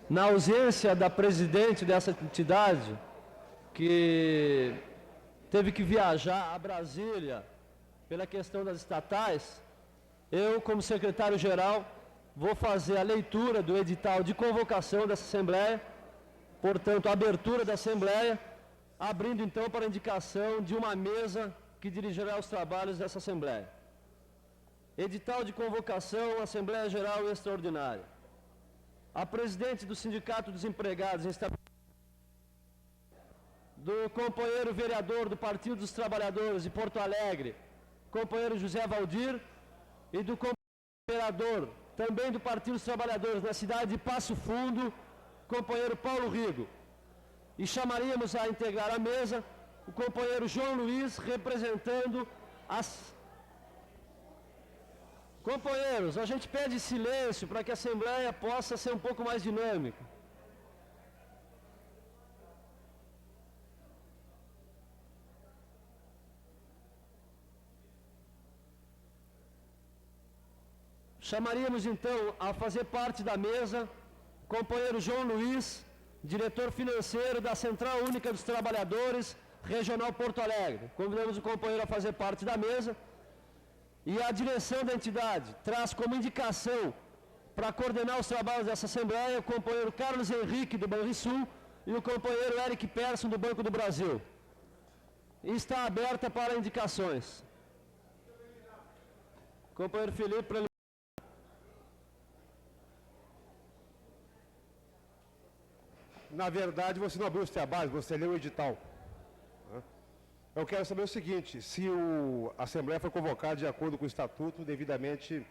Na ausência da presidente dessa entidade, que teve que viajar a Brasília pela questão das estatais, eu, como secretário-geral, vou fazer a leitura do edital de convocação dessa Assembleia, portanto, a abertura da Assembleia, abrindo então para a indicação de uma mesa que dirigirá os trabalhos dessa Assembleia. Edital de convocação, Assembleia Geral Extraordinária. A presidente do Sindicato dos Empregados em do companheiro vereador do Partido dos Trabalhadores de Porto Alegre, companheiro José Valdir, e do companheiro vereador também do Partido dos Trabalhadores na cidade de Passo Fundo, companheiro Paulo Rigo. E chamaríamos a integrar a mesa o companheiro João Luiz, representando as... Companheiros, a gente pede silêncio para que a Assembleia possa ser um pouco mais dinâmica. Chamaríamos então a fazer parte da mesa o companheiro João Luiz, diretor financeiro da Central Única dos Trabalhadores, Regional Porto Alegre. Convidamos o companheiro a fazer parte da mesa. E a direção da entidade traz como indicação para coordenar os trabalhos dessa Assembleia o companheiro Carlos Henrique, do Banrisul, e o companheiro Eric Persson, do Banco do Brasil. E está aberta para indicações. Companheiro Felipe, Na verdade, você não abriu os trabalhos, você leu o edital. Eu quero saber o seguinte, se a Assembleia foi convocada de acordo com o Estatuto, devidamente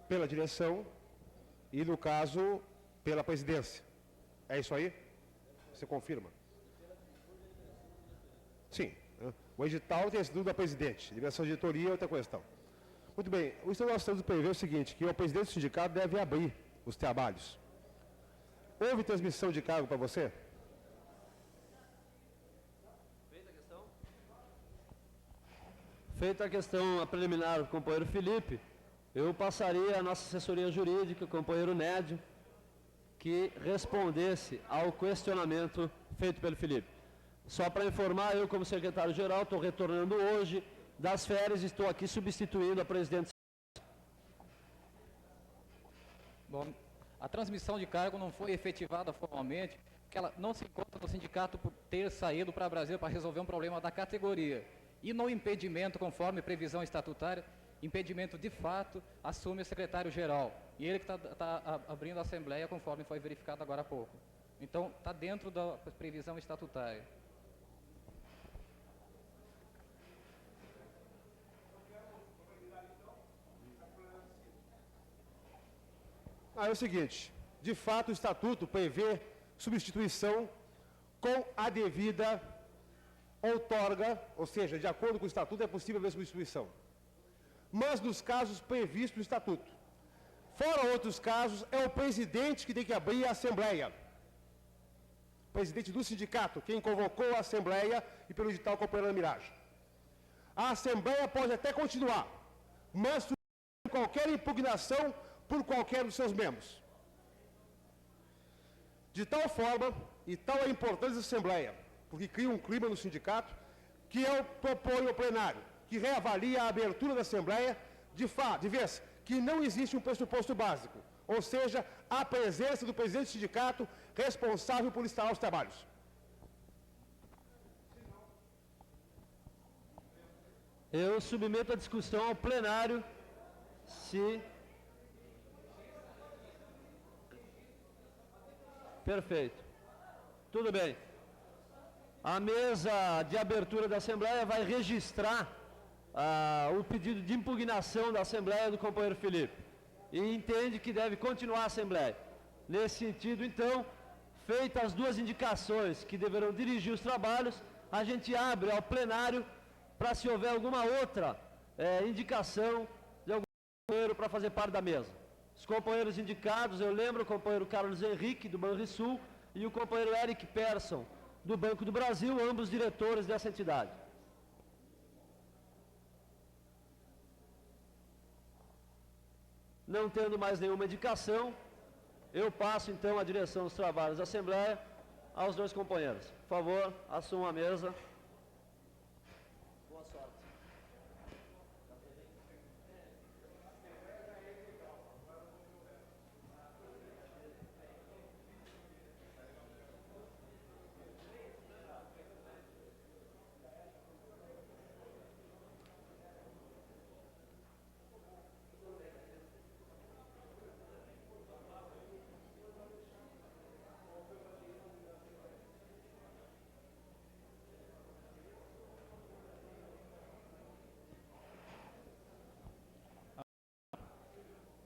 pela direção e, no caso, pela presidência. É isso aí? Você confirma? Sim. O edital tem sido da presidente. Direção de diretoria é outra questão. Muito bem. O Estatuto nós temos prevê o seguinte, que o presidente do sindicato deve abrir os trabalhos. Houve transmissão de cargo para você? Feita a questão preliminar do companheiro Felipe, eu passaria a nossa assessoria jurídica, o companheiro Nédio, que respondesse ao questionamento feito pelo Felipe. Só para informar, eu como secretário-geral estou retornando hoje das férias e estou aqui substituindo a presidente. Bom, a transmissão de cargo não foi efetivada formalmente, porque ela não se encontra no sindicato por ter saído para Brasília para resolver um problema da categoria. E no impedimento, conforme previsão estatutária, impedimento de fato assume o secretário-geral. E ele que está abrindo a Assembleia, conforme foi verificado agora há pouco. Então, está dentro da previsão estatutária. É o seguinte, de fato o Estatuto prevê substituição com a devida outorga, ou seja, de acordo com o Estatuto é possível haver substituição. Mas nos casos previstos no Estatuto. Fora outros casos, é o presidente que tem que abrir a Assembleia. O presidente do sindicato, quem convocou a Assembleia e pelo edital companheiro Miragem. A Assembleia pode até continuar, mas qualquer impugnação por qualquer dos seus membros. De tal forma, e tal a importância da Assembleia, porque cria um clima no sindicato, que eu proponho ao plenário, que reavalie a abertura da Assembleia, de vez que não existe um pressuposto básico, ou seja, a presença do presidente do sindicato responsável por instalar os trabalhos. Eu submeto a discussão ao plenário, se... Perfeito. Tudo bem. A mesa de abertura da Assembleia vai registrar o pedido de impugnação da Assembleia do companheiro Felipe. E entende que deve continuar a Assembleia. Nesse sentido, então, feitas as duas indicações que deverão dirigir os trabalhos, a gente abre ao plenário para se houver alguma outra indicação de algum companheiro para fazer parte da mesa. Os companheiros indicados, eu lembro o companheiro Carlos Henrique, do Banrisul, e o companheiro Eric Persson, do Banco do Brasil, ambos diretores dessa entidade. Não tendo mais nenhuma indicação, Eu passo, então, a direção dos trabalhos da Assembleia aos dois companheiros. Por favor, assumam a mesa. Boa sorte.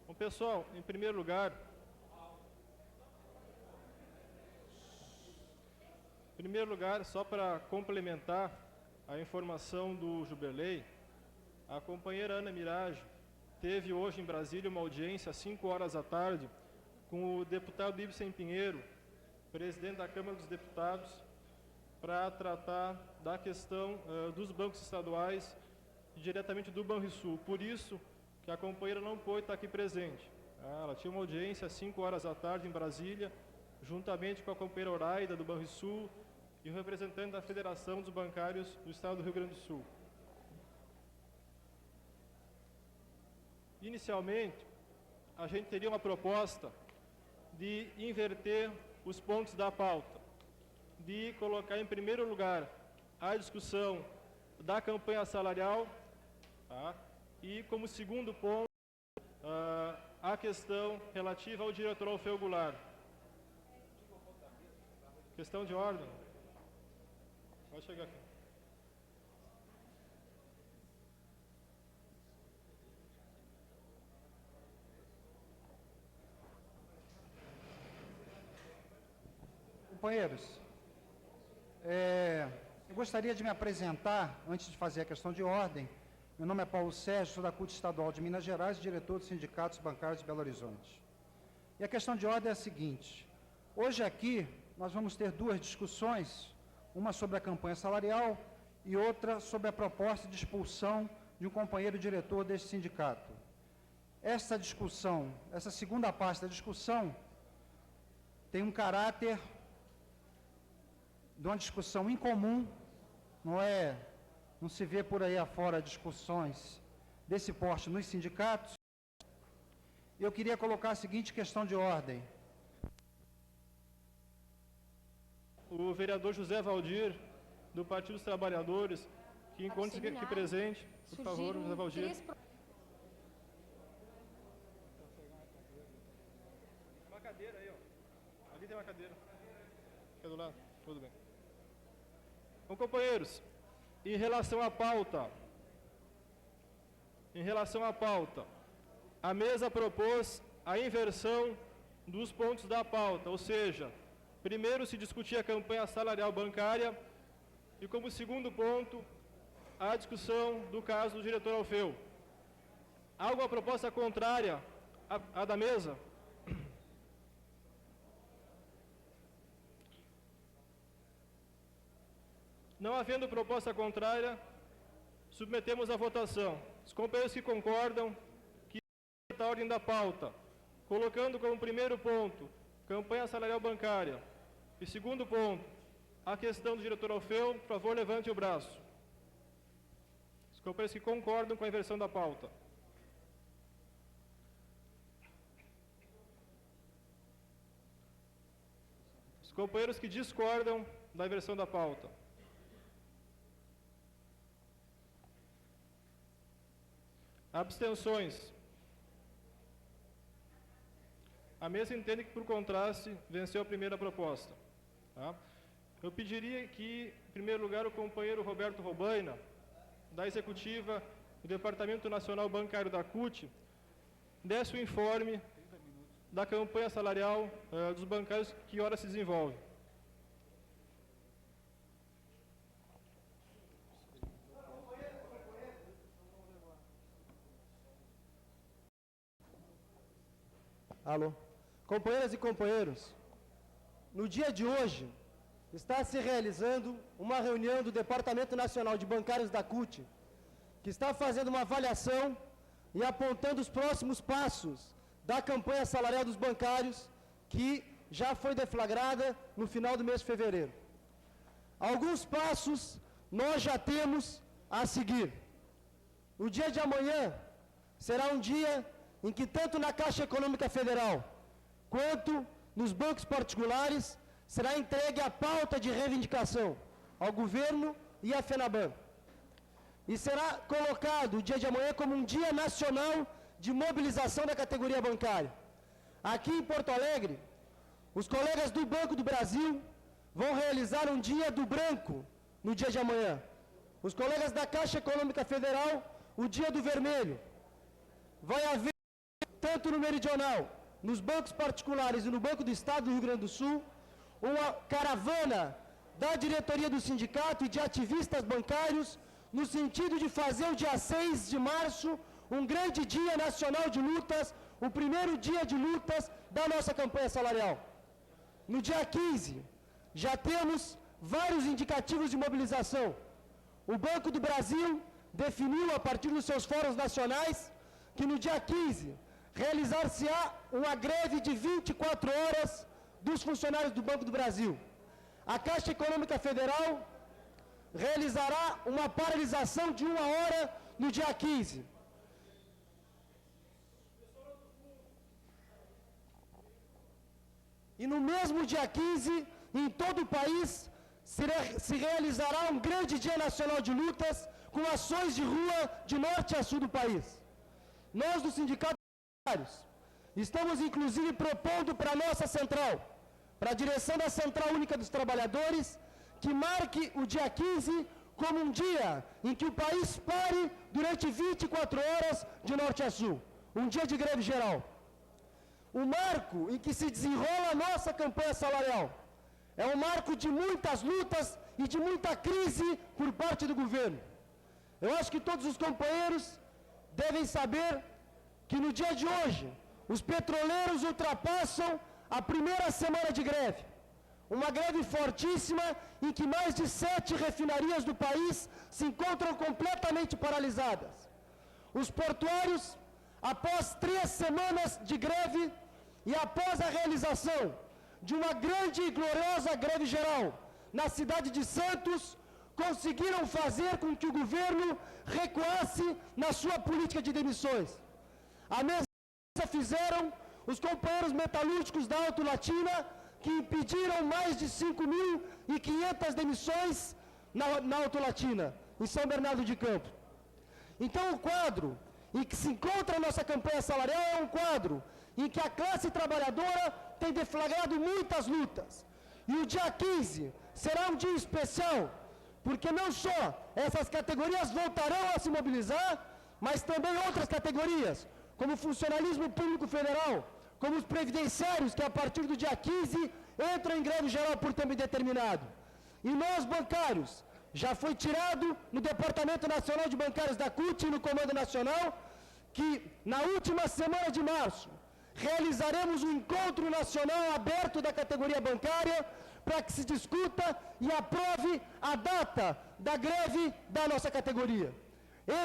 Bom, pessoal, em primeiro lugar, só para complementar a informação do Jubilei, a companheira Ana Mirage teve hoje em Brasília uma audiência às 5 horas da tarde com o deputado Ibsen Pinheiro, presidente da Câmara dos Deputados, para tratar da questão dos bancos estaduais e diretamente do Banrisul. Por isso que a companheira não pôde estar aqui presente. Ela tinha uma audiência às 5 horas da tarde em Brasília, juntamente com a companheira Oraida do Banrisul e o representante da Federação dos Bancários do Estado do Rio Grande do Sul. Inicialmente, a gente teria uma proposta de inverter os pontos da pauta, de colocar em primeiro lugar a discussão da campanha salarial, tá? E como segundo ponto, a questão relativa ao diretor Alfeu Goulart. Questão de ordem. Pode chegar aqui. Companheiros, eu gostaria de me apresentar, antes de fazer a questão de ordem. Meu nome é Paulo Sérgio, sou da CUT Estadual de Minas Gerais, diretor dos Sindicatos Bancários de Belo Horizonte. E a questão de ordem é a seguinte: hoje aqui nós vamos ter duas discussões, uma sobre a campanha salarial e outra sobre a proposta de expulsão de um companheiro diretor deste sindicato. Essa discussão, essa segunda parte da discussão, tem um caráter de uma discussão incomum, não se vê por aí afora discussões desse porte nos sindicatos. Eu queria colocar a seguinte questão de ordem. O vereador José Valdir, do Partido dos Trabalhadores, que encontra-se aqui presente. Por favor, José Valdir. Uma cadeira aí, ó. Ali tem uma cadeira. Fica do lado. Tudo bem. Bom, companheiros, em relação à pauta, a mesa propôs a inversão dos pontos da pauta, ou seja, primeiro se discutia a campanha salarial bancária e, como segundo ponto, a discussão do caso do diretor Alfeu. Há alguma proposta contrária à da mesa? Não havendo proposta contrária, submetemos à votação. Os companheiros que concordam que a ordem da pauta, colocando como primeiro ponto campanha salarial bancária e segundo ponto a questão do diretor Alfeu, por favor, levante o braço. Os companheiros que concordam com a inversão da pauta. Os companheiros que discordam da inversão da pauta. Abstenções. A mesa entende que, por contraste, venceu a primeira proposta. Tá? Eu pediria que, em primeiro lugar, o companheiro Roberto Robaina, da Executiva do Departamento Nacional Bancário da CUT, desse o informe da campanha salarial dos bancários que ora se desenvolve. Alô. Companheiras e companheiros, no dia de hoje está se realizando uma reunião do Departamento Nacional de Bancários da CUT, que está fazendo uma avaliação e apontando os próximos passos da campanha salarial dos bancários que já foi deflagrada no final do mês de fevereiro. Alguns passos nós já temos a seguir. O dia de amanhã será um dia em que tanto na Caixa Econômica Federal quanto nos bancos particulares será entregue a pauta de reivindicação ao governo e à FENABAN. E será colocado o dia de amanhã como um dia nacional de mobilização da categoria bancária. Aqui em Porto Alegre, os colegas do Banco do Brasil vão realizar um dia do branco no dia de amanhã. Os colegas da Caixa Econômica Federal, o dia do vermelho. Vai haver, tanto no Meridional, nos bancos particulares e no Banco do Estado do Rio Grande do Sul, uma caravana da diretoria do sindicato e de ativistas bancários no sentido de fazer o dia 6 de março um grande dia nacional de lutas, o primeiro dia de lutas da nossa campanha salarial. No dia 15, já temos vários indicativos de mobilização. O Banco do Brasil definiu, a partir dos seus fóruns nacionais, que no dia 15 realizar-se-á uma greve de 24 horas dos funcionários do Banco do Brasil. A Caixa Econômica Federal realizará uma paralisação de 1 hora no dia 15. E no mesmo dia 15, em todo o país, se realizará um grande dia nacional de lutas com ações de rua de norte a sul do país. Nós, do Sindicato estamos, inclusive, propondo para a nossa central, para a direção da Central Única dos Trabalhadores, que marque o dia 15 como um dia em que o país pare durante 24 horas de norte a sul. Um dia de greve geral. O marco em que se desenrola a nossa campanha salarial é um marco de muitas lutas e de muita crise por parte do governo. Eu acho que todos os companheiros devem saber que no dia de hoje, os petroleiros ultrapassam a primeira semana de greve. Uma greve fortíssima em que mais de 7 refinarias do país se encontram completamente paralisadas. Os portuários, após 3 semanas de greve e após a realização de uma grande e gloriosa greve geral na cidade de Santos, conseguiram fazer com que o governo recuasse na sua política de demissões. A mesma fizeram os companheiros metalúrgicos da Auto Latina, que impediram mais de 5.500 demissões na Auto Latina, em São Bernardo de Campo. Então, o quadro em que se encontra a nossa campanha salarial é um quadro em que a classe trabalhadora tem deflagrado muitas lutas. E o dia 15 será um dia especial, porque não só essas categorias voltarão a se mobilizar, mas também outras categorias, como o funcionalismo público federal, como os previdenciários, que a partir do dia 15 entram em greve geral por tempo indeterminado. E nós, bancários, já foi tirado no Departamento Nacional de Bancários da CUT e no Comando Nacional, que na última semana de março realizaremos um encontro nacional aberto da categoria bancária para que se discuta e aprove a data da greve da nossa categoria.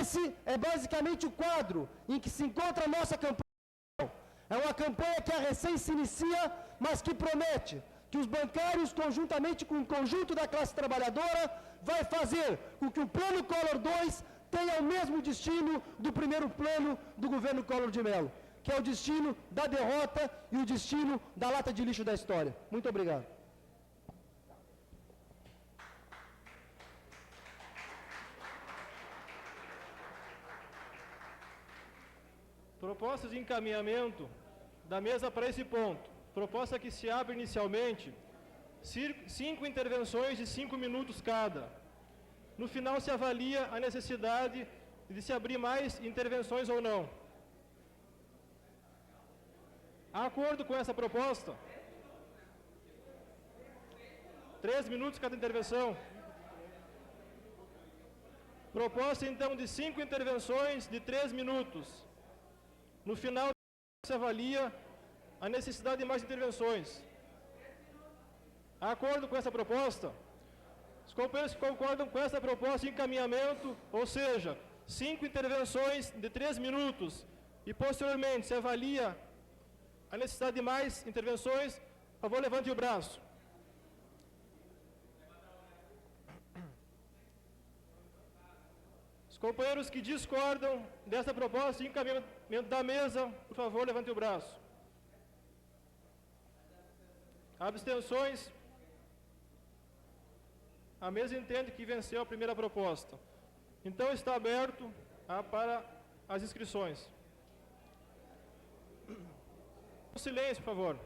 Esse é basicamente o quadro em que se encontra a nossa campanha. É uma campanha que a recém se inicia, mas que promete que os bancários, conjuntamente com o conjunto da classe trabalhadora, vai fazer com que o Plano Collor 2 tenha o mesmo destino do primeiro plano do governo Collor de Mello, que é o destino da derrota e o destino da lata de lixo da história. Muito obrigado. Proposta de encaminhamento da mesa para esse ponto. Proposta que se abre inicialmente 5 intervenções de 5 minutos cada. No final se avalia a necessidade de se abrir mais intervenções ou não. De acordo com essa proposta, 3 minutos cada intervenção. Proposta então de 5 intervenções de 3 minutos. No final se avalia a necessidade de mais intervenções. De acordo com essa proposta, os companheiros que concordam com essa proposta de encaminhamento, ou seja, 5 intervenções de 3 minutos e posteriormente se avalia a necessidade de mais intervenções? Por favor, levante o braço. Os companheiros que discordam dessa proposta de encaminhamento da mesa, por favor, levante o braço. Abstenções? A mesa entende que venceu a primeira proposta. Então está aberto para as inscrições. Silêncio, por favor.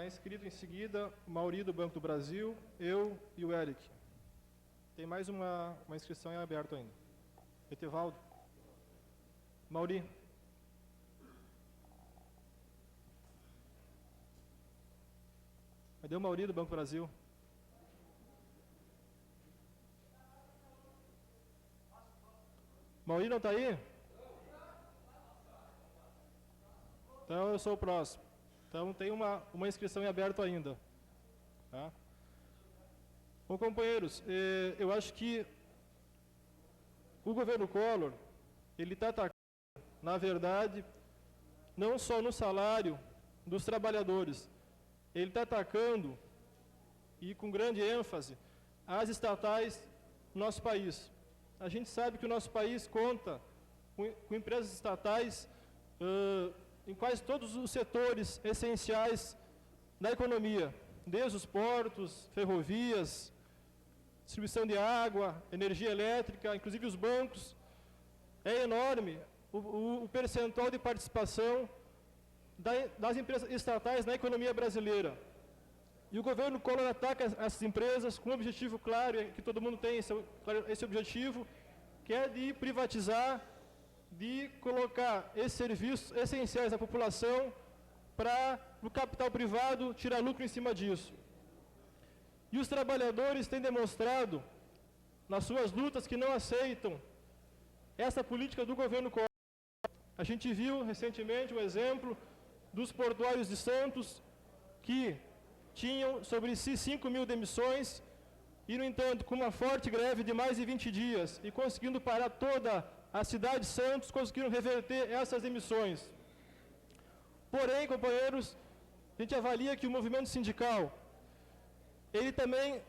Está inscrito em seguida o Mauri do Banco do Brasil, eu e o Eric. Tem mais uma inscrição em aberto ainda. Etevaldo. Mauri. Cadê o Mauri do Banco do Brasil? Mauri não está aí? Então eu sou o próximo. Então tem uma inscrição em aberto ainda. Tá? Bom, companheiros, eu acho que o governo Collor, ele está atacando, na verdade, não só no salário dos trabalhadores, ele está atacando, e com grande ênfase, as estatais no nosso país. A gente sabe que o nosso país conta com empresas estatais em quase todos os setores essenciais da economia, desde os portos, ferrovias, distribuição de água, energia elétrica, inclusive os bancos. É enorme o percentual de participação das empresas estatais na economia brasileira. E o governo Collor ataca essas empresas com um objetivo claro, que todo mundo tem esse objetivo, que é de privatizar, de colocar esses serviços essenciais à população para o capital privado tirar lucro em cima disso. E os trabalhadores têm demonstrado, nas suas lutas, que não aceitam essa política do governo Collor. A gente viu recentemente o exemplo dos portuários de Santos, que tinham sobre si 5.000 demissões, e, no entanto, com uma forte greve de mais de 20 dias, e conseguindo parar toda a cidade de Santos, conseguiram reverter essas demissões. Porém, companheiros, a gente avalia que o movimento sindical, ele também,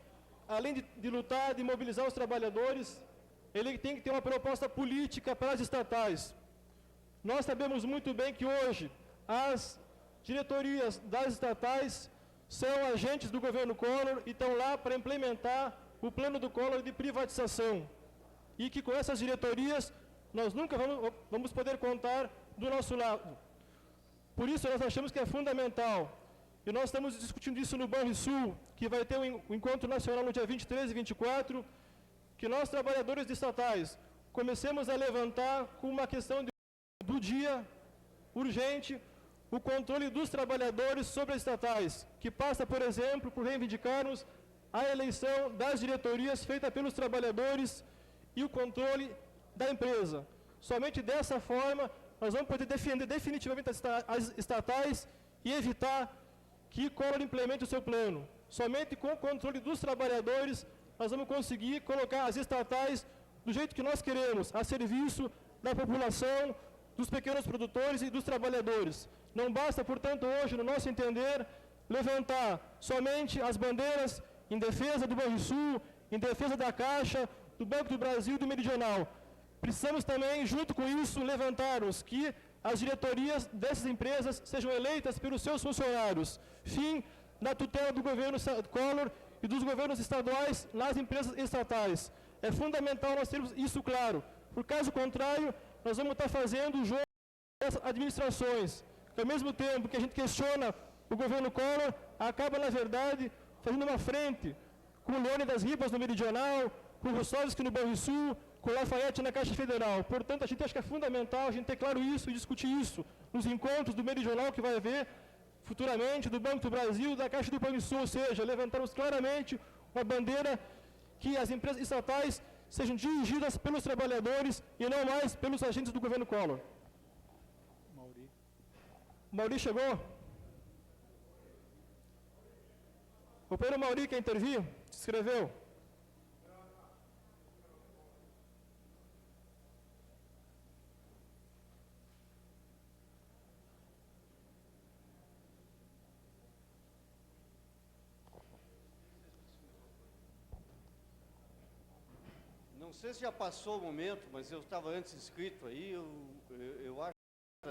além de lutar, de mobilizar os trabalhadores, ele tem que ter uma proposta política para as estatais. Nós sabemos muito bem que hoje as diretorias das estatais são agentes do governo Collor e estão lá para implementar o plano do Collor de privatização. E que com essas diretorias nós nunca vamos poder contar do nosso lado. Por isso nós achamos que é fundamental, e nós estamos discutindo isso no Banrisul, que vai ter um encontro nacional no dia 23 e 24, que nós, trabalhadores de estatais, comecemos a levantar com uma questão do dia urgente, o controle dos trabalhadores sobre as estatais, que passa, por exemplo, por reivindicarmos a eleição das diretorias feita pelos trabalhadores e o controle da empresa. Somente dessa forma nós vamos poder defender definitivamente as estatais e evitar que Collor implemente o seu plano. Somente com o controle dos trabalhadores nós vamos conseguir colocar as estatais do jeito que nós queremos, a serviço da população, dos pequenos produtores e dos trabalhadores. Não basta, portanto, hoje, no nosso entender, levantar somente as bandeiras em defesa do Banrisul, em defesa da Caixa, do Banco do Brasil e do Meridional. Precisamos também, junto com isso, levantarmos que as diretorias dessas empresas sejam eleitas pelos seus funcionários. Fim da tutela do governo Collor e dos governos estaduais nas empresas estatais. É fundamental nós termos isso claro. Por caso contrário, nós vamos estar fazendo o jogo dessas administrações. Ao mesmo tempo que a gente questiona o governo Collor, acaba, na verdade, fazendo uma frente com o Leônidas Ribas no Meridional, com o Rossovski no Banrisul, com o Lafayette na Caixa Federal. Portanto, a gente acha que é fundamental a gente ter claro isso e discutir isso nos encontros do Meridional que vai haver futuramente, do Banco do Brasil, da Caixa do Banrisul, ou seja, levantarmos claramente uma bandeira que as empresas estatais sejam dirigidas pelos trabalhadores e não mais pelos agentes do governo Collor. Mauri chegou? O companheiro Mauri quer intervir? Se inscreveu? Não sei se já passou o momento, mas eu estava antes inscrito aí, eu acho que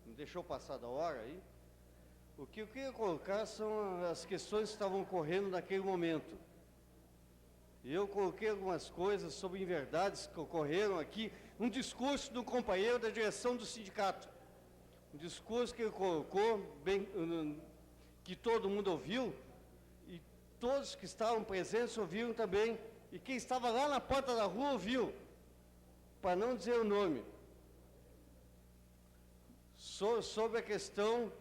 me deixou passar da hora aí. O que eu queria colocar são as questões que estavam ocorrendo naquele momento. E eu coloquei algumas coisas sobre inverdades que ocorreram aqui, um discurso do companheiro da direção do sindicato. Um discurso que ele colocou, que todo mundo ouviu, e todos que estavam presentes ouviram também, e quem estava lá na porta da rua ouviu, para não dizer o nome, sobre a questão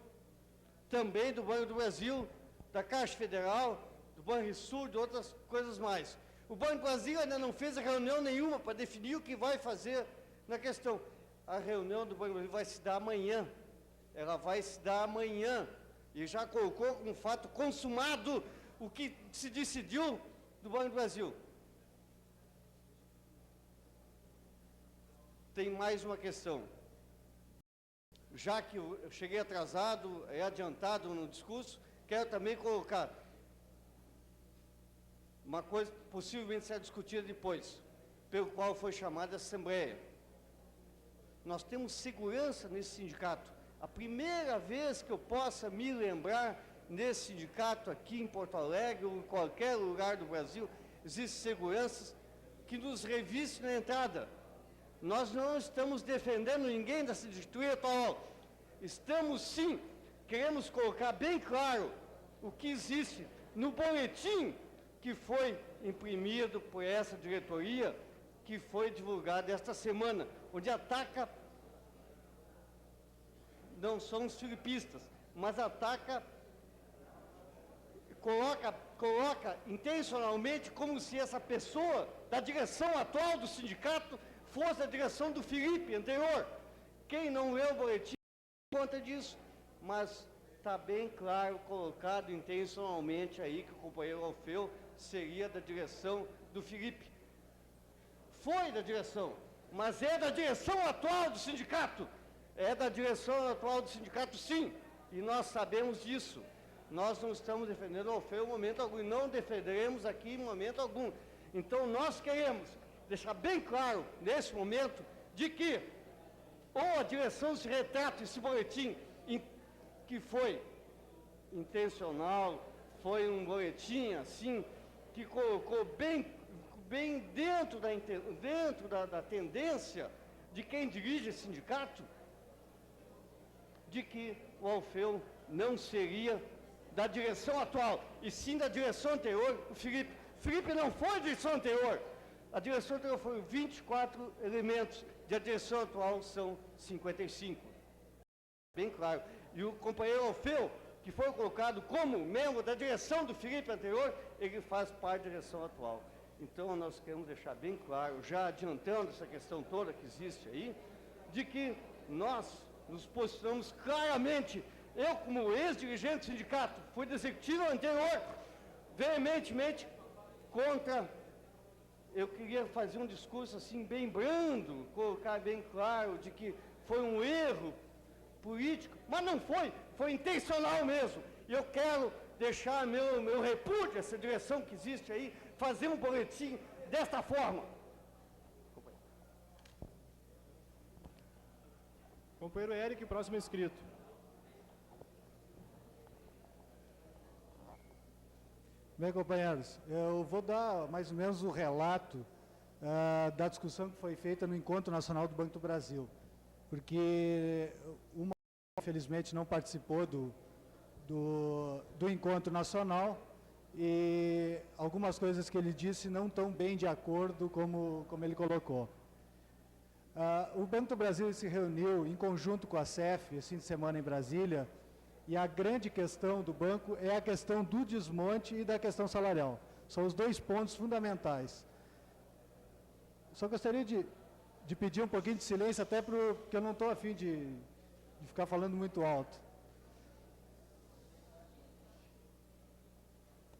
também do Banco do Brasil, da Caixa Federal, do Banrisul, de outras coisas mais. O Banco do Brasil ainda não fez reunião nenhuma para definir o que vai fazer na questão. A reunião do Banco do Brasil vai se dar amanhã. Ela vai se dar amanhã. E já colocou como fato consumado o que se decidiu do Banco do Brasil. Tem mais uma questão. Já que eu cheguei atrasado, é adiantado no discurso, quero também colocar uma coisa que possivelmente será discutida depois, pelo qual foi chamada a Assembleia. Nós temos segurança nesse sindicato. A primeira vez que eu possa me lembrar nesse sindicato aqui em Porto Alegre ou em qualquer lugar do Brasil, existem seguranças que nos revistem na entrada. Nós não estamos defendendo ninguém da diretoria atual. Estamos, sim, queremos colocar bem claro o que existe no boletim que foi imprimido por essa diretoria, que foi divulgado esta semana, onde ataca, não são os filipistas, mas ataca, coloca intencionalmente como se essa pessoa da direção atual do sindicato fosse a direção do Felipe anterior. Quem não leu o boletim conta disso, mas está bem claro, colocado intencionalmente aí, que o companheiro Alfeu seria da direção do Felipe. Foi da direção, mas é da direção atual do sindicato. É da direção atual do sindicato, sim, e nós sabemos disso. Nós não estamos defendendo o Alfeu em momento algum, e não defenderemos aqui em momento algum. Então, nós queremos deixar bem claro, nesse momento, de que ou a direção se retrata esse boletim, que foi intencional, foi um boletim, assim, que colocou bem dentro da tendência de quem dirige esse sindicato, de que o Alfeu não seria da direção atual, e sim da direção anterior, o Felipe. Felipe não foi da direção anterior. A direção anterior foi 24 elementos, e a direção atual são 55. Bem claro. E o companheiro Alfeu, que foi colocado como membro da direção do Felipe anterior, ele faz parte da direção atual. Então, nós queremos deixar bem claro, já adiantando essa questão toda que existe aí, de que nós nos posicionamos claramente. Eu, como ex-dirigente do sindicato, fui do executivo anterior, veementemente contra. Eu queria fazer um discurso assim bem brando, colocar bem claro de que foi um erro político, mas não foi, foi intencional mesmo. E eu quero deixar meu repúdio a essa direção que existe aí, fazer um boletim desta forma. Companheiro Eric, próximo inscrito. Bem, companheiros, eu vou dar mais ou menos o relato da discussão que foi feita no Encontro Nacional do Banco do Brasil, porque uma, infelizmente, não participou do Encontro Nacional e algumas coisas que ele disse não estão bem de acordo como ele colocou. O Banco do Brasil se reuniu em conjunto com a CEF, esse fim de semana em Brasília, e a grande questão do banco é a questão do desmonte e da questão salarial. São os dois pontos fundamentais. Só gostaria de pedir um pouquinho de silêncio, até porque eu não estou a fim de ficar falando muito alto.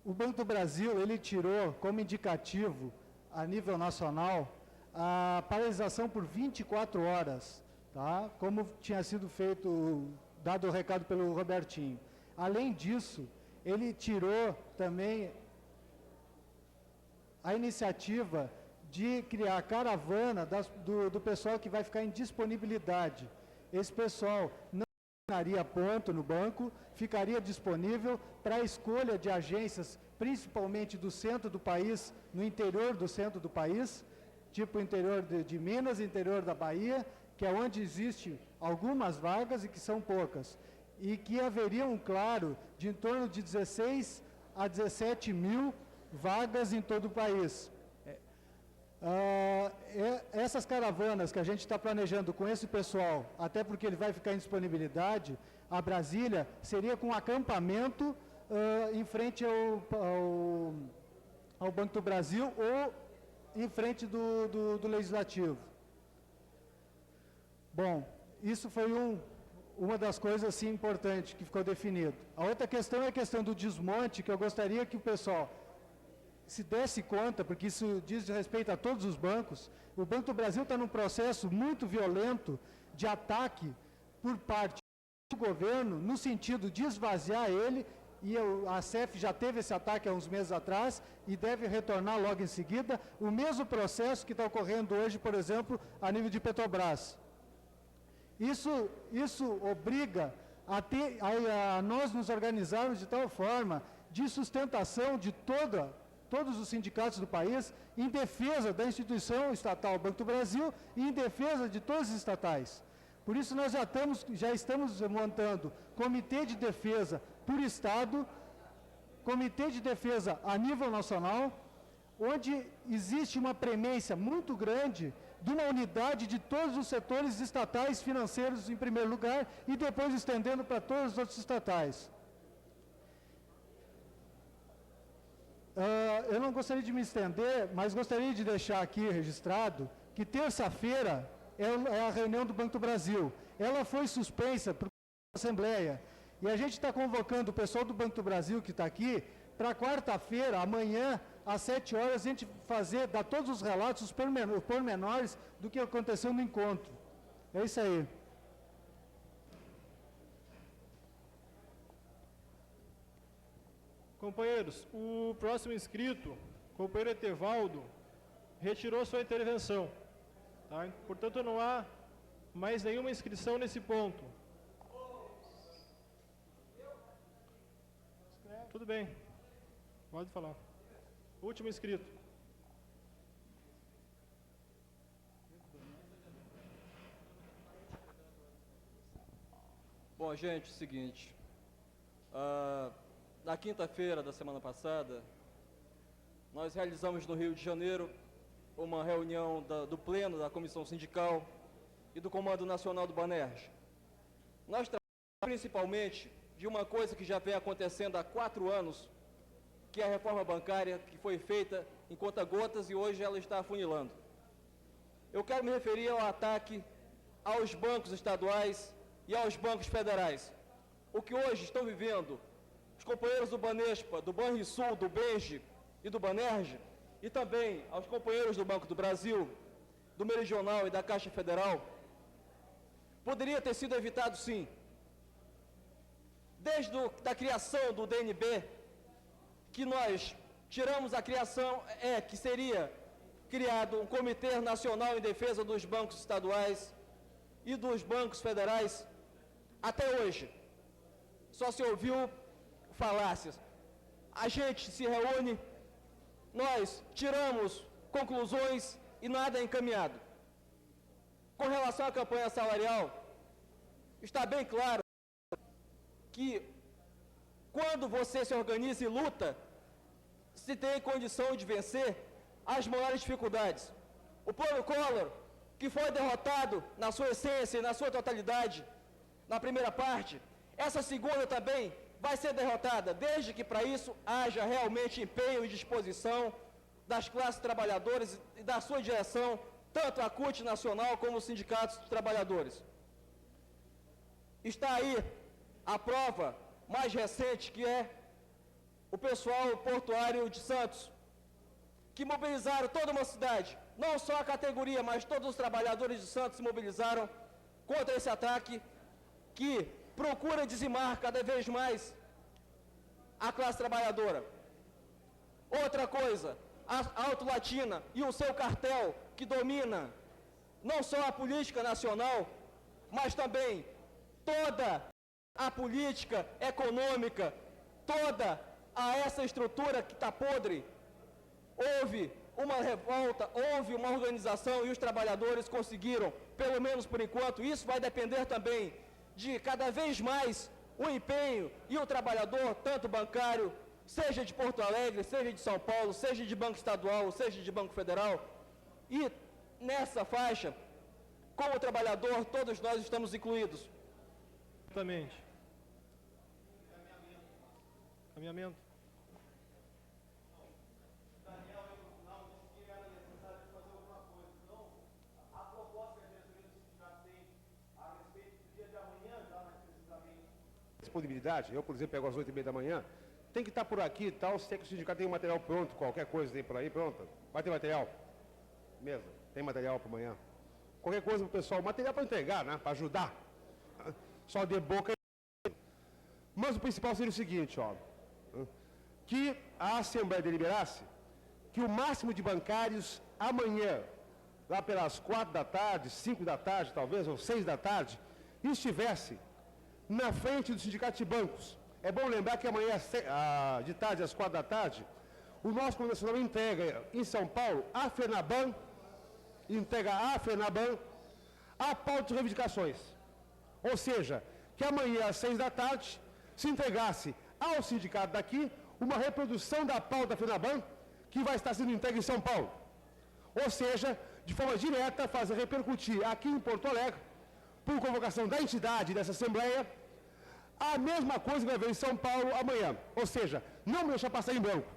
O Banco do Brasil, ele tirou como indicativo, a nível nacional, a paralisação por 24 horas, tá? Como tinha sido feito, dado o recado pelo Robertinho. Além disso, ele tirou também a iniciativa de criar a caravana do pessoal que vai ficar em disponibilidade. Esse pessoal não assinaria ponto no banco, ficaria disponível para a escolha de agências, principalmente do centro do país, no interior do centro do país, tipo interior de Minas, interior da Bahia, que é onde existe algumas vagas e que são poucas. e que haveria, claro, de em torno de 16 a 17 mil vagas em todo o país. Essas caravanas que a gente está planejando com esse pessoal, até porque ele vai ficar em disponibilidade, a Brasília seria com acampamento em frente ao Banco do Brasil ou em frente do Legislativo. Bom, isso foi uma das coisas assim, importantes que ficou definido. A outra questão é a questão do desmonte, que eu gostaria que o pessoal se desse conta, porque isso diz respeito a todos os bancos. O Banco do Brasil está num processo muito violento de ataque por parte do governo, no sentido de esvaziar ele, e a CEF já teve esse ataque há uns meses atrás e deve retornar logo em seguida. O mesmo processo que está ocorrendo hoje, por exemplo, a nível de Petrobras. Isso obriga a nós nos organizarmos de tal forma de sustentação de todos os sindicatos do país em defesa da instituição estatal Banco do Brasil e em defesa de todos os estatais. Por isso nós já estamos montando comitê de defesa por Estado, comitê de defesa a nível nacional, onde existe uma premência muito grande de uma unidade de todos os setores estatais financeiros em primeiro lugar e depois estendendo para todos os outros estatais. Eu não gostaria de me estender, mas gostaria de deixar aqui registrado que terça-feira é a reunião do Banco do Brasil. Ela foi suspensa por Assembleia e a gente está convocando o pessoal do Banco do Brasil que está aqui para quarta-feira, amanhã, às 7 horas, a gente dar todos os relatos, os pormenores do que aconteceu no encontro. É isso aí. Companheiros, o próximo inscrito, companheiro Etevaldo, retirou sua intervenção. Tá? Portanto, não há mais nenhuma inscrição nesse ponto. Tudo bem, pode falar. Último inscrito. Bom, gente, é o seguinte. Na quinta-feira da semana passada, nós realizamos no Rio de Janeiro uma reunião do Pleno da Comissão Sindical e do Comando Nacional do Banerj. Nós tratamos principalmente de uma coisa que já vem acontecendo há 4 anos, que é a reforma bancária, que foi feita em conta-gotas e hoje ela está afunilando. Eu quero me referir ao ataque aos bancos estaduais e aos bancos federais. O que hoje estão vivendo os companheiros do Banespa, do Banrisul, do BENGE e do Banerj, e também aos companheiros do Banco do Brasil, do Meridional e da Caixa Federal, poderia ter sido evitado sim. Desde a criação do DNB, que nós tiramos a criação, que seria criado um Comitê Nacional em Defesa dos Bancos Estaduais e dos Bancos Federais, até hoje só se ouviu falácias. A gente se reúne, nós tiramos conclusões e nada é encaminhado. Com relação à campanha salarial, está bem claro que quando você se organiza e luta, se tem condição de vencer as maiores dificuldades. O plano Collor, que foi derrotado na sua essência e na sua totalidade na primeira parte, essa segunda também vai ser derrotada, desde que para isso haja realmente empenho e disposição das classes trabalhadoras e da sua direção, tanto a CUT Nacional como os sindicatos dos trabalhadores. Está aí a prova mais recente, que é o pessoal portuário de Santos, que mobilizaram toda uma cidade, não só a categoria, mas todos os trabalhadores de Santos se mobilizaram contra esse ataque que procura dizimar cada vez mais a classe trabalhadora. Outra coisa, a Auto Latina e o seu cartel, que domina não só a política nacional, mas também toda a política econômica, toda essa estrutura que está podre. Houve uma revolta, houve uma organização e os trabalhadores conseguiram, pelo menos por enquanto. Isso vai depender também de cada vez mais o empenho e o trabalhador, tanto bancário, seja de Porto Alegre, seja de São Paulo, seja de Banco Estadual, seja de Banco Federal. E nessa faixa, como trabalhador, todos nós estamos incluídos. Exatamente. Caminhamento. Disponibilidade, eu, por exemplo, pego às 8h30 da manhã, tem que estar por aqui e tal, se é que o sindicato tem um material pronto, qualquer coisa tem por aí, pronto. Vai ter material? Mesa, tem material para amanhã. Qualquer coisa para o pessoal, material para entregar, né? Para ajudar. Só de boca. Mas o principal seria o seguinte, ó. Que a Assembleia deliberasse que o máximo de bancários amanhã, lá pelas 4 da tarde, 5 da tarde talvez, ou 6 da tarde, estivesse na frente do Sindicato de Bancos. É bom lembrar que amanhã, de tarde, às 4 da tarde, o nosso Congresso Nacional entrega em São Paulo a FENABAN, a pauta de reivindicações. Ou seja, que amanhã, às 6 da tarde, se entregasse ao sindicato daqui uma reprodução da pauta da FENABAN, que vai estar sendo entregue em São Paulo. Ou seja, de forma direta, fazer repercutir aqui em Porto Alegre, por convocação da entidade dessa Assembleia, a mesma coisa que vai haver em São Paulo amanhã. Ou seja, não me deixar passar em branco.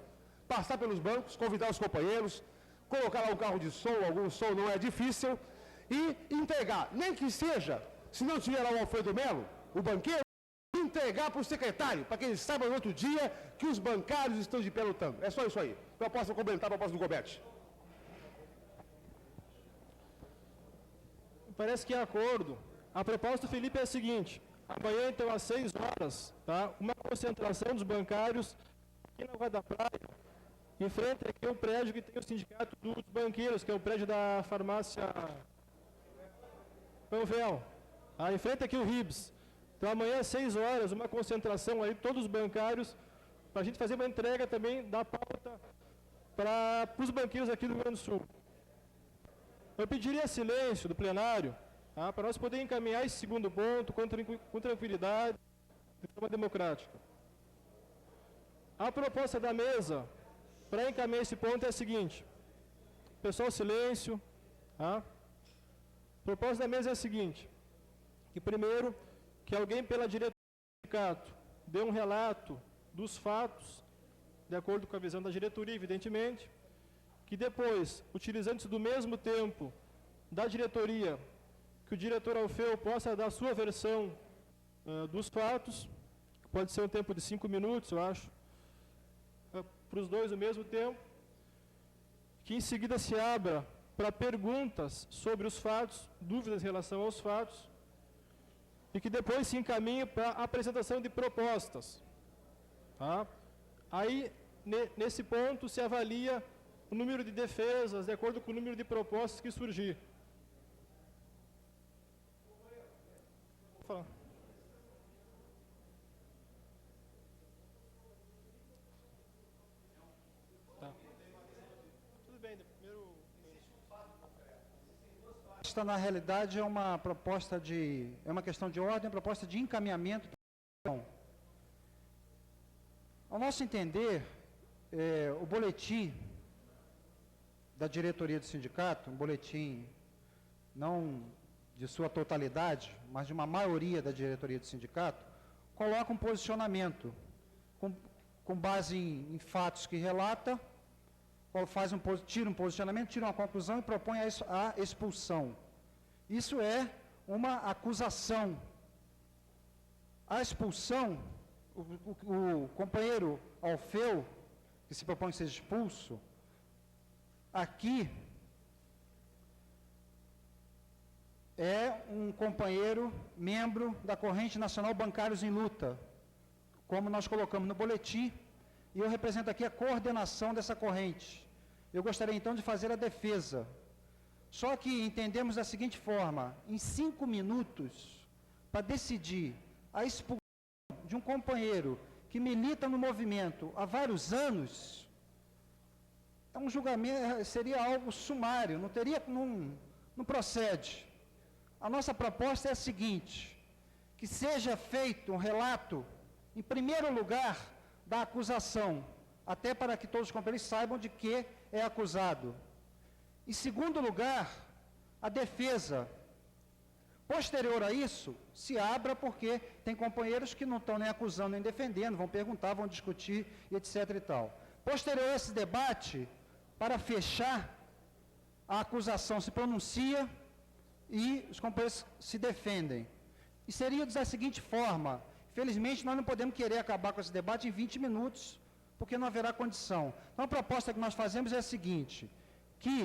Passar pelos bancos, convidar os companheiros, colocar lá um carro de som, algum som não é difícil, e entregar, nem que seja, se não tiver lá o Alfredo Melo, o banqueiro, entregar para o secretário, para que ele saiba no outro dia que os bancários estão de pé lutando. É só isso aí. Proposta complementar, proposta do Gobete. Parece que é acordo. A proposta do Felipe é a seguinte: amanhã, então, às 6 horas, tá, uma concentração dos bancários aqui na Rua da Praia, em frente aqui ao prédio que tem o Sindicato dos Banqueiros, que é o prédio da farmácia Panvel. Em frente aqui o RIBS. Então, amanhã, às 6 horas, uma concentração aí, todos os bancários, para a gente fazer uma entrega também da pauta para os banqueiros aqui do Rio Grande do Sul. Eu pediria silêncio do plenário, tá, para nós podermos encaminhar esse segundo ponto com tranquilidade, de forma democrática. A proposta da mesa para encaminhar esse ponto é a seguinte. Pessoal, silêncio. Tá? A proposta da mesa é a seguinte: que primeiro, que alguém pela diretoria do sindicato dê um relato dos fatos, de acordo com a visão da diretoria, evidentemente, que depois, utilizando-se do mesmo tempo da diretoria, que o diretor Alfeu possa dar a sua versão dos fatos, pode ser um tempo de 5 minutos, eu acho, para os dois o mesmo tempo, que em seguida se abra para perguntas sobre os fatos, dúvidas em relação aos fatos, e que depois se encaminhe para a apresentação de propostas. Tá? Aí, nesse ponto, se avalia o número de defesas, de acordo com o número de propostas que surgir. Vou falar. Tá. Tudo bem, primeiro... Esta, na realidade, é uma proposta de... é uma questão de ordem, é uma proposta de encaminhamento. Ao nosso entender, o boletim da diretoria do sindicato, um boletim não de sua totalidade, mas de uma maioria da diretoria do sindicato, coloca um posicionamento com base em fatos que relata, tira um posicionamento, tira uma conclusão e propõe a expulsão. Isso é uma acusação. A expulsão, o companheiro Alfeu, que se propõe ser expulso, aqui é um companheiro, membro da Corrente Nacional Bancários em Luta, como nós colocamos no boletim, e eu represento aqui a coordenação dessa corrente. Eu gostaria então de fazer a defesa. Só que entendemos da seguinte forma: em 5 minutos, para decidir a expulsão de um companheiro que milita no movimento há vários anos, é um julgamento, seria algo sumário, não procede. A nossa proposta é a seguinte: que seja feito um relato, em primeiro lugar, da acusação, até para que todos os companheiros saibam de que é acusado. Em segundo lugar, a defesa. Posterior a isso, se abra, porque tem companheiros que não estão nem acusando nem defendendo, vão perguntar, vão discutir, etc. e tal. Posterior a esse debate, para fechar, a acusação se pronuncia e os companheiros se defendem. E seria da seguinte forma: felizmente nós não podemos querer acabar com esse debate em 20 minutos, porque não haverá condição. Então a proposta que nós fazemos é a seguinte, que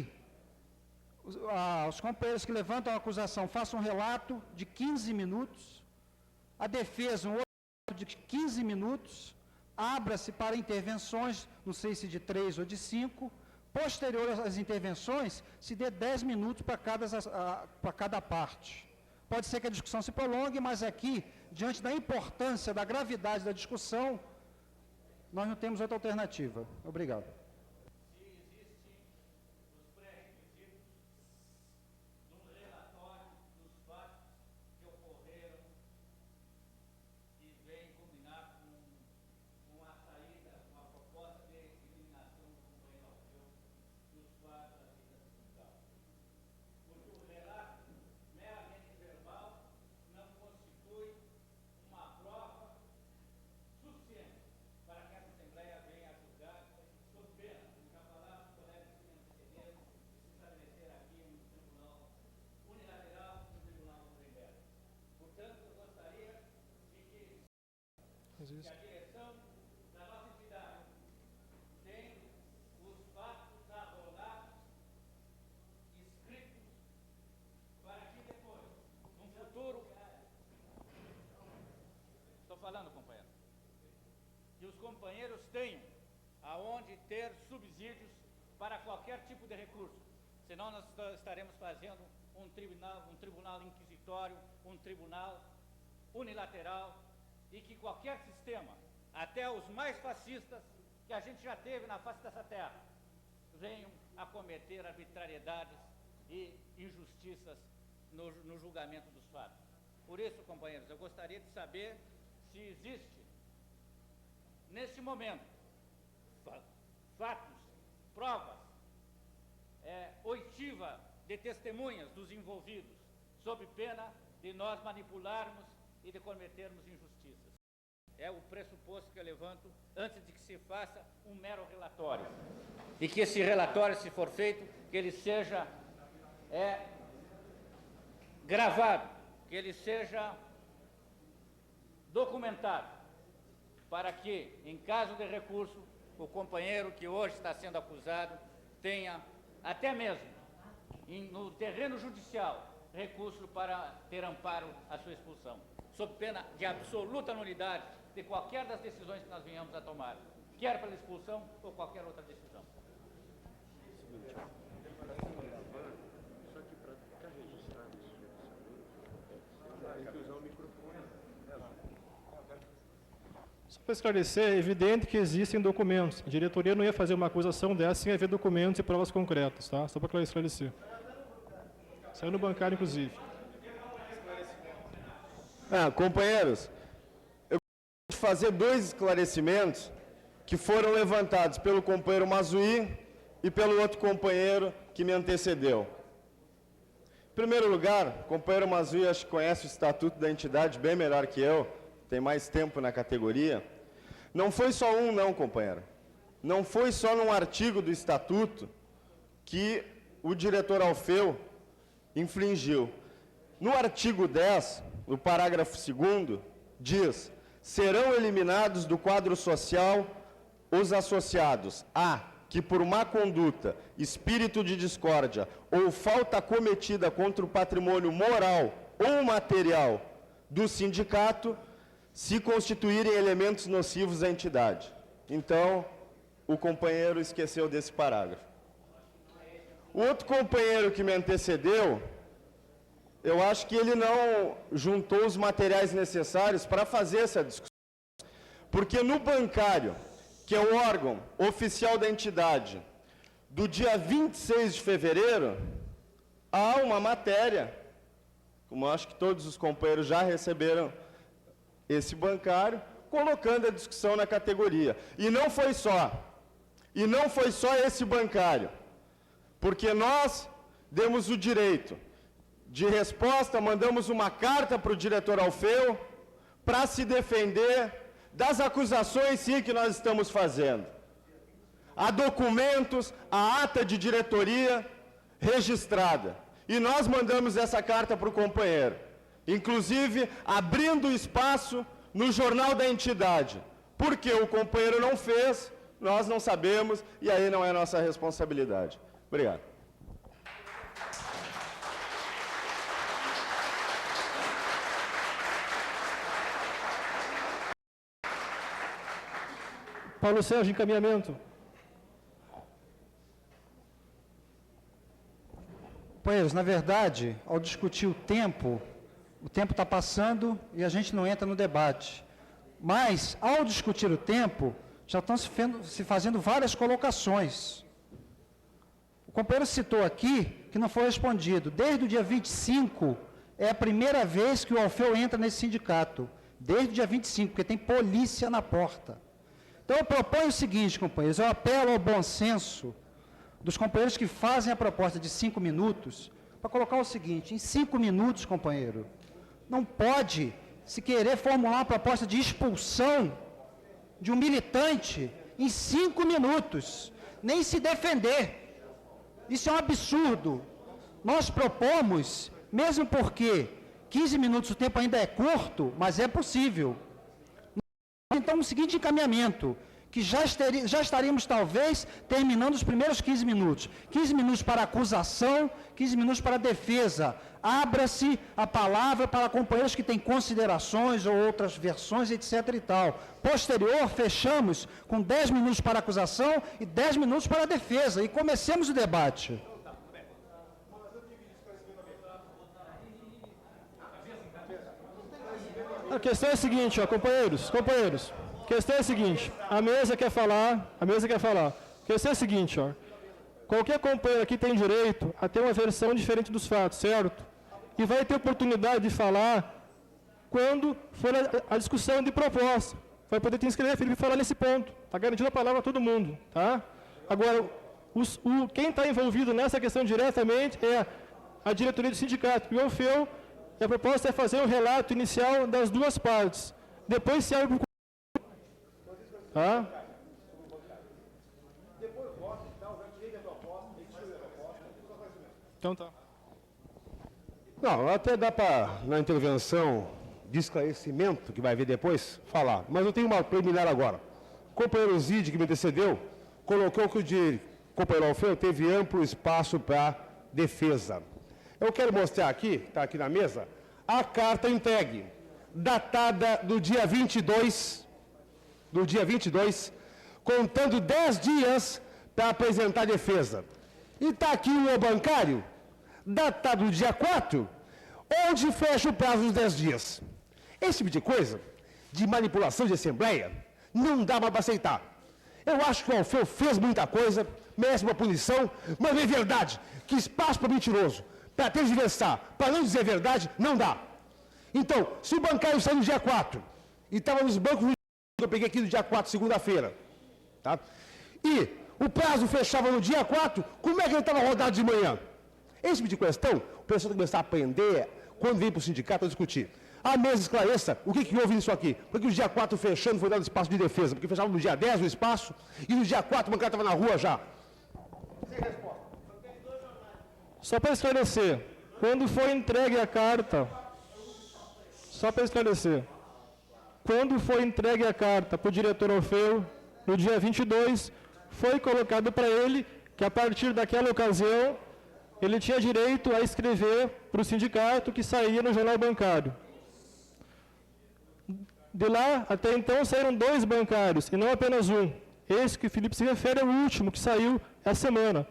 os companheiros que levantam a acusação façam um relato de 15 minutos, a defesa um outro relato de 15 minutos, abra-se para intervenções, não sei se de 3 ou de 5, posterior às intervenções, se dê 10 minutos para cada parte. Pode ser que a discussão se prolongue, mas aqui, diante da importância, da gravidade da discussão, nós não temos outra alternativa. Obrigado. Que a direção da nossa entidade tem os fatos arrolados, escritos, para que depois, num futuro... Estou falando, companheiro. Que os companheiros tenham aonde ter subsídios para qualquer tipo de recurso. Senão nós estaremos fazendo um tribunal inquisitório, um tribunal unilateral, e que qualquer sistema, até os mais fascistas que a gente já teve na face dessa terra, venham a cometer arbitrariedades e injustiças no julgamento dos fatos. Por isso, companheiros, eu gostaria de saber se existe, neste momento, fatos, provas, oitiva de testemunhas dos envolvidos, sob pena de nós manipularmos e de cometermos injustiças. É o pressuposto que eu levanto antes de que se faça um mero relatório. E que esse relatório, se for feito, que ele seja gravado, que ele seja documentado, para que, em caso de recurso, o companheiro que hoje está sendo acusado tenha, até mesmo no terreno judicial, recurso para ter amparo à sua expulsão, sob pena de absoluta nulidade de qualquer das decisões que nós venhamos a tomar, quer pela expulsão ou qualquer outra decisão. Só para esclarecer, é evidente que existem documentos. A diretoria não ia fazer uma acusação dessa sem haver documentos e provas concretas, tá? Só para esclarecer. Saiu no bancário, inclusive. Companheiros, eu gostaria de fazer 2 esclarecimentos que foram levantados pelo companheiro Mazzuí e pelo outro companheiro que me antecedeu. Em primeiro lugar, o companheiro Mazzuí acho que conhece o estatuto da entidade bem melhor que eu, tem mais tempo na categoria. Não foi só um, não, companheiro. Não foi só num artigo do estatuto que o diretor Alfeu infringiu. No artigo 10, no parágrafo 2º, diz: serão eliminados do quadro social os associados a que por má conduta, espírito de discórdia ou falta cometida contra o patrimônio moral ou material do sindicato se constituírem elementos nocivos à entidade. Então, o companheiro esqueceu desse parágrafo. O outro companheiro que me antecedeu, eu acho que ele não juntou os materiais necessários para fazer essa discussão. Porque no bancário, que é o órgão oficial da entidade, do dia 26 de fevereiro, há uma matéria, como eu acho que todos os companheiros já receberam esse bancário, colocando a discussão na categoria. E não foi só esse bancário, porque nós demos o direito de resposta, mandamos uma carta para o diretor Alfeu para se defender das acusações, sim, que nós estamos fazendo. Há documentos, a ata de diretoria registrada. E nós mandamos essa carta para o companheiro, inclusive abrindo espaço no jornal da entidade. Porque o companheiro não fez, nós não sabemos, e aí não é nossa responsabilidade. Obrigado. Paulo Sérgio, encaminhamento. Companheiros, na verdade, ao discutir o tempo está passando e a gente não entra no debate. Mas, ao discutir o tempo, já estão se fazendo várias colocações. O companheiro citou aqui que não foi respondido. Desde o dia 25, é a primeira vez que o Alfeu entra nesse sindicato. Desde o dia 25, porque tem polícia na porta. Então, eu proponho o seguinte, companheiros, eu apelo ao bom senso dos companheiros que fazem a proposta de 5 minutos, para colocar o seguinte: em 5 minutos, companheiro, não pode se querer formular uma proposta de expulsão de um militante em 5 minutos, nem se defender. Isso é um absurdo. Nós propomos, mesmo porque 15 minutos o tempo ainda é curto, mas é possível. Então, o seguinte encaminhamento, que já estaríamos, talvez, terminando os primeiros 15 minutos. 15 minutos para acusação, 15 minutos para defesa. Abra-se a palavra para companheiros que têm considerações ou outras versões, etc. e tal. Posterior, fechamos com 10 minutos para acusação e 10 minutos para defesa. E comecemos o debate. A questão é a seguinte, companheiros, a questão é a seguinte, a mesa quer falar. A questão é a seguinte, qualquer companheiro aqui tem direito a ter uma versão diferente dos fatos, certo? E vai ter oportunidade de falar quando for a discussão de proposta. Vai poder te inscrever, Felipe, e falar nesse ponto. Está garantindo a palavra a todo mundo, tá? Agora, quem está envolvido nessa questão diretamente é a diretoria do sindicato. E o Alfeu, e a proposta é fazer o relato inicial das duas partes. Depois se abre o... Tá? Então tá. Não, até dá para, na intervenção de esclarecimento, que vai ver depois, falar. Mas eu tenho uma preliminar agora. O companheiro Zid, que me antecedeu, colocou que o companheiro Alfeu teve amplo espaço para defesa. Eu quero mostrar aqui, está aqui na mesa, a carta entregue, datada do dia 22, contando 10 dias para apresentar a defesa. E está aqui o bancário, datado do dia 4, onde fecha o prazo dos 10 dias. Esse tipo de coisa, de manipulação de assembleia, não dá mais para aceitar. Eu acho que o Alfeu fez muita coisa, merece uma punição, mas não é verdade. Que espaço para mentiroso, para tergiversar, para não dizer a verdade, não dá. Então, se o bancário saiu no dia 4, e estava nos bancos que eu peguei aqui no dia 4, segunda-feira, tá? E o prazo fechava no dia 4, como é que ele estava rodado de manhã? Esse tipo de questão, o pessoal tem que começar a aprender, quando vem para o sindicato, a discutir. A mesa esclareça o que houve nisso aqui. Porque o dia 4 fechando foi dado espaço de defesa, porque fechava no dia 10 o espaço, e no dia 4 o bancário estava na rua já. Sem resposta. Só para esclarecer, quando foi entregue a carta, para o diretor Alfeu, no dia 22, foi colocado para ele que, a partir daquela ocasião, ele tinha direito a escrever para o sindicato que saía no jornal bancário. De lá, até então, saíram 2 bancários, e não apenas um. Esse que o Felipe se refere é o último, que saiu essa semana.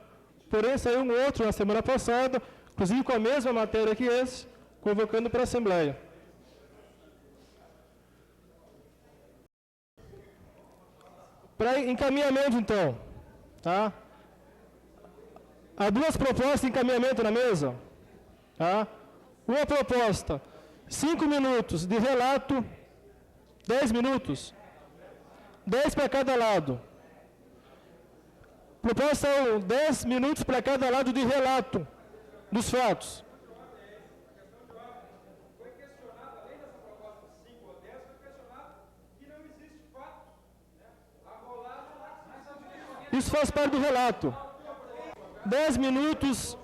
Porém, saiu um outro na semana passada, inclusive com a mesma matéria que esse, convocando para a Assembleia. Para encaminhamento, então, tá? Há 2 propostas de encaminhamento na mesa, tá? Uma proposta, 5 minutos de relato 10 minutos? 10 para cada lado. Proposta 1, 10 minutos para cada lado de relato dos fatos. Isso faz parte do relato. 10 minutos.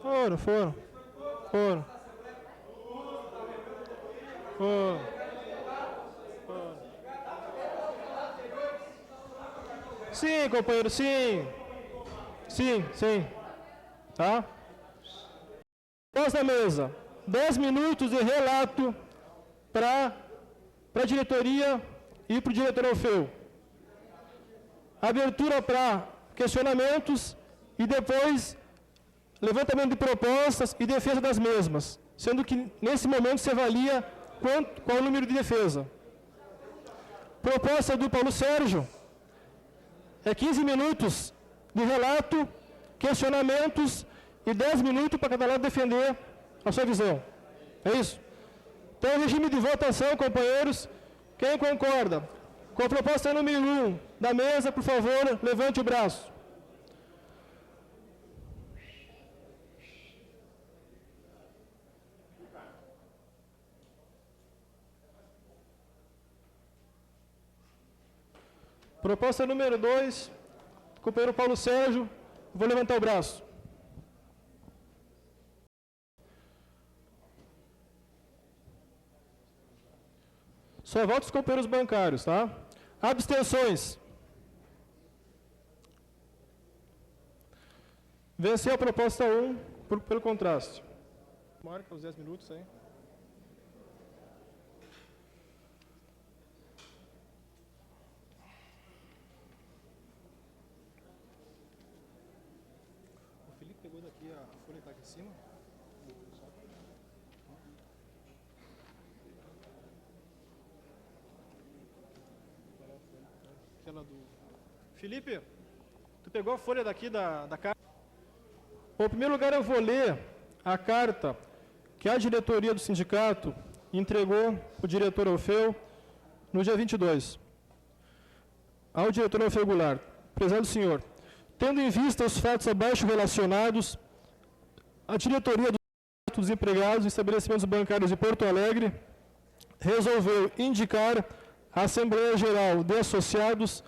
Foram. Sim, companheiro, sim. Sim. Tá? Pós da mesa. 10 minutos de relato para a diretoria e para o diretor Alfeu. Abertura para questionamentos e depois levantamento de propostas e defesa das mesmas, sendo que nesse momento se avalia qual o número de defesa. Proposta do Paulo Sérgio é 15 minutos de relato, questionamentos e 10 minutos para cada lado defender a sua visão. É isso? Então, regime de votação, companheiros. Quem concorda com a proposta número 1 da mesa, por favor, levante o braço. Proposta número 2, companheiro Paulo Sérgio, vou levantar o braço. Só votos os companheiros bancários, tá? Abstenções. Venceu a proposta 1 pelo contraste. Marca os 10 minutos aí. O Felipe pegou daqui a folha que está aqui em cima. Felipe, tu pegou a folha daqui da carta? Bom, em primeiro lugar, eu vou ler a carta que a diretoria do sindicato entregou para o diretor Alfeu no dia 22. Ao diretor Alfeu Goulart. Prezado senhor, tendo em vista os fatos abaixo relacionados, a diretoria dos empregados e estabelecimentos bancários de Porto Alegre resolveu indicar à Assembleia Geral de Associados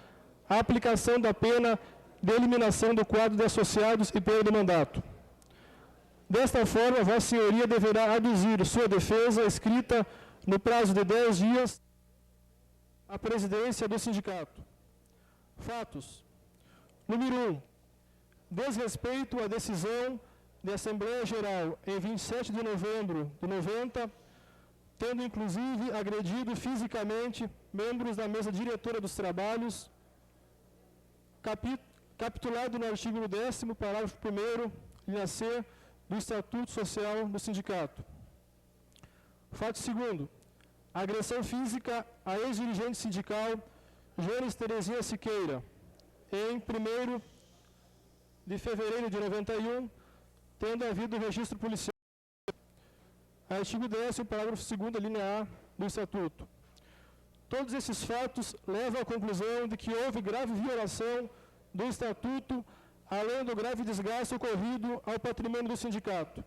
a aplicação da pena de eliminação do quadro de associados e perda do mandato. Desta forma, Vossa Senhoria deverá aduzir sua defesa escrita no prazo de 10 dias à presidência do sindicato. Fatos. Número 1. Desrespeito à decisão de Assembleia Geral em 27 de novembro de 90, tendo inclusive agredido fisicamente membros da mesa diretora dos trabalhos, capitulado no artigo 10º, parágrafo 1º, linha C, do Estatuto Social do Sindicato. Fato segundo, agressão física à ex-dirigente sindical Jones Terezinha Siqueira, em 1º de fevereiro de 91, tendo havido registro policial. Artigo 10º, parágrafo 2º, linha A, do Estatuto. Todos esses fatos levam à conclusão de que houve grave violação do Estatuto, além do grave desgaste ocorrido ao patrimônio do sindicato.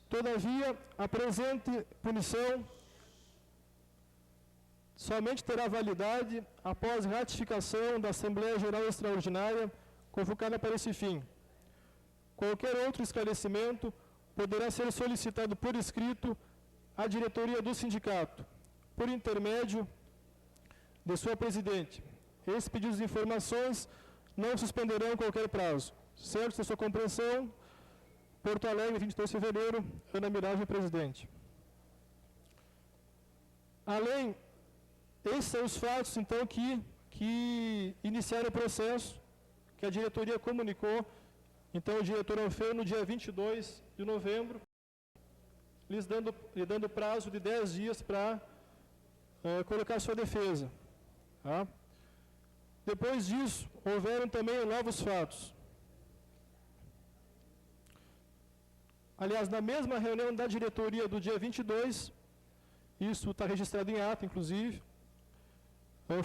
Todavia, a presente punição somente terá validade após ratificação da Assembleia Geral Extraordinária convocada para esse fim. Qualquer outro esclarecimento poderá ser solicitado por escrito à diretoria do sindicato, por intermédio de sua presidente. Esses pedidos de informações não suspenderão qualquer prazo. Certo da sua compreensão, Porto Alegre, 23 de fevereiro, Ana Miragem, presidente. Além, esses são os fatos, então, que iniciaram o processo, que a diretoria comunicou, então, o diretor Alfeu, no dia 22 de novembro, lhe dando prazo de 10 dias para colocar sua defesa. Tá? Depois disso, houveram também novos fatos. aliás, na mesma reunião da diretoria do dia 22, isso está registrado em ata, inclusive,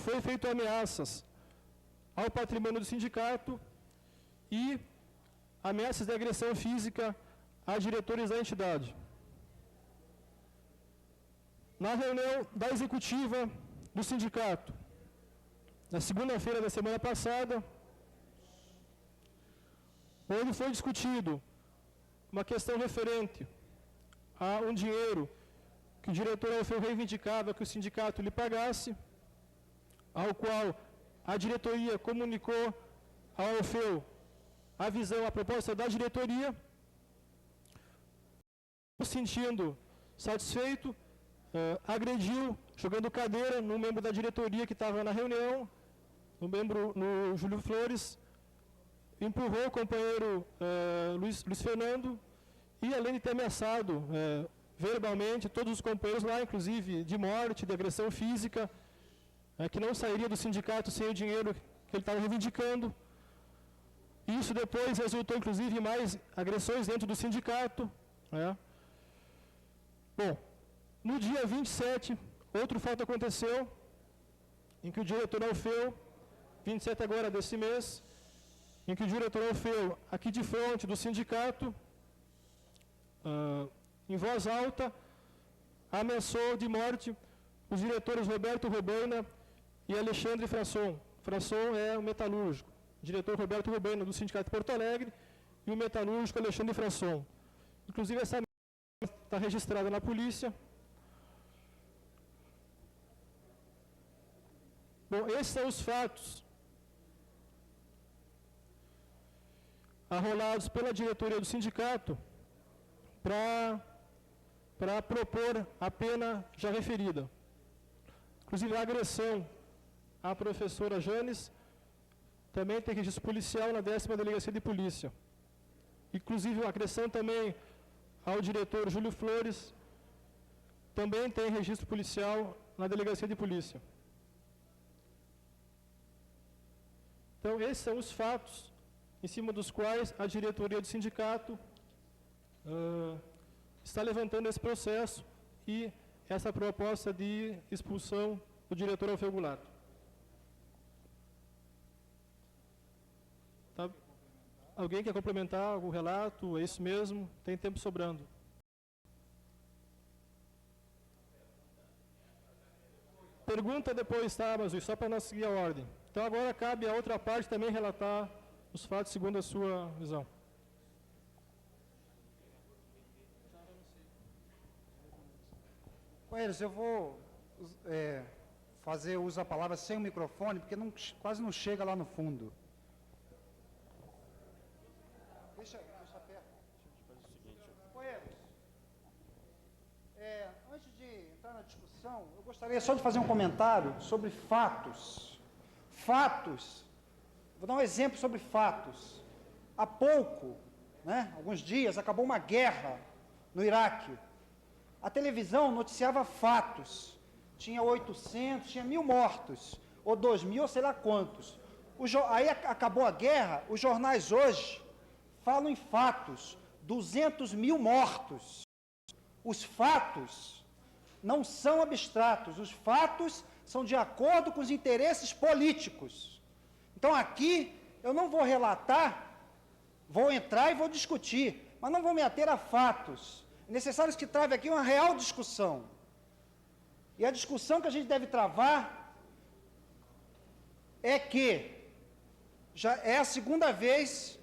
foi feito ameaças ao patrimônio do sindicato e ameaças de agressão física a diretores da entidade. Na reunião da executiva do sindicato, na segunda-feira da semana passada, onde foi discutido uma questão referente a um dinheiro que o diretor Alfeu reivindicava que o sindicato lhe pagasse, ao qual a diretoria comunicou ao Alfeu a visão, a proposta da diretoria, sentindo satisfeito, agrediu, jogando cadeira no membro da diretoria que estava na reunião, no Júlio Flores, empurrou o companheiro Luiz Fernando e, além de ter ameaçado verbalmente todos os companheiros lá, inclusive de morte, de agressão física, que não sairia do sindicato sem o dinheiro que ele estava reivindicando. Isso depois resultou, inclusive, em mais agressões dentro do sindicato. Bom, no dia 27, outro fato aconteceu, em que o diretor Alfeu, 27 agora desse mês, em que o diretor Alfeu, aqui de frente do sindicato, em voz alta, ameaçou de morte os diretores Roberto Robaina e Alexandre Frasson. Frasson é o metalúrgico, o diretor Roberto Robaina do Sindicato de Porto Alegre e o metalúrgico Alexandre Frasson. Inclusive, essa está registrada na polícia. Bom, esses são os fatos arrolados pela diretoria do sindicato para propor a pena já referida. Inclusive, a agressão à professora Janes também tem registro policial na 10ª Delegacia de Polícia. Inclusive, a agressão também ao diretor Júlio Flores também tem registro policial na Delegacia de Polícia. Então, esses são os fatos em cima dos quais a diretoria do sindicato está levantando esse processo e essa proposta de expulsão do diretor Alfeu Goulart. Tá? Alguém quer complementar o relato? É isso mesmo? Tem tempo sobrando. Pergunta depois, tá, Mazui, só para nós seguir a ordem. Então, agora cabe a outra parte também relatar os fatos segundo a sua visão. Companheiros, eu vou fazer uso da palavra sem o microfone, porque quase não chega lá no fundo. Deixa perto. Companheiros, antes de entrar na discussão, eu gostaria só de fazer um comentário sobre fatos. Fatos. Vou dar um exemplo sobre fatos. Há pouco, alguns dias, acabou uma guerra no Iraque. A televisão noticiava fatos. Tinha 800, tinha 1.000 mortos, ou 2.000, ou sei lá quantos. Aí acabou a guerra, os jornais hoje falam em fatos, 200.000 mortos. Os fatos não são abstratos, os fatos são de acordo com os interesses políticos. Então, aqui, eu não vou relatar, vou entrar e vou discutir, mas não vou me ater a fatos. É necessário que trave aqui uma real discussão. E a discussão que a gente deve travar é que já é a segunda vez,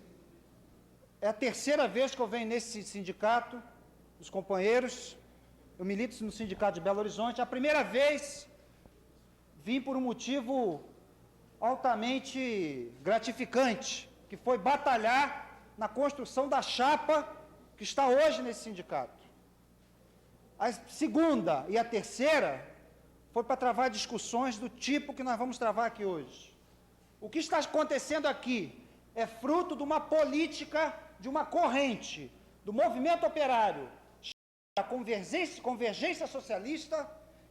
é a terceira vez que eu venho nesse sindicato, os companheiros, eu milito no sindicato de Belo Horizonte. A primeira vez vim por um motivo altamente gratificante, que foi batalhar na construção da chapa que está hoje nesse sindicato. A segunda e a terceira foi para travar discussões do tipo que nós vamos travar aqui hoje. O que está acontecendo aqui é fruto de uma política, de uma corrente, do movimento operário, da convergência socialista,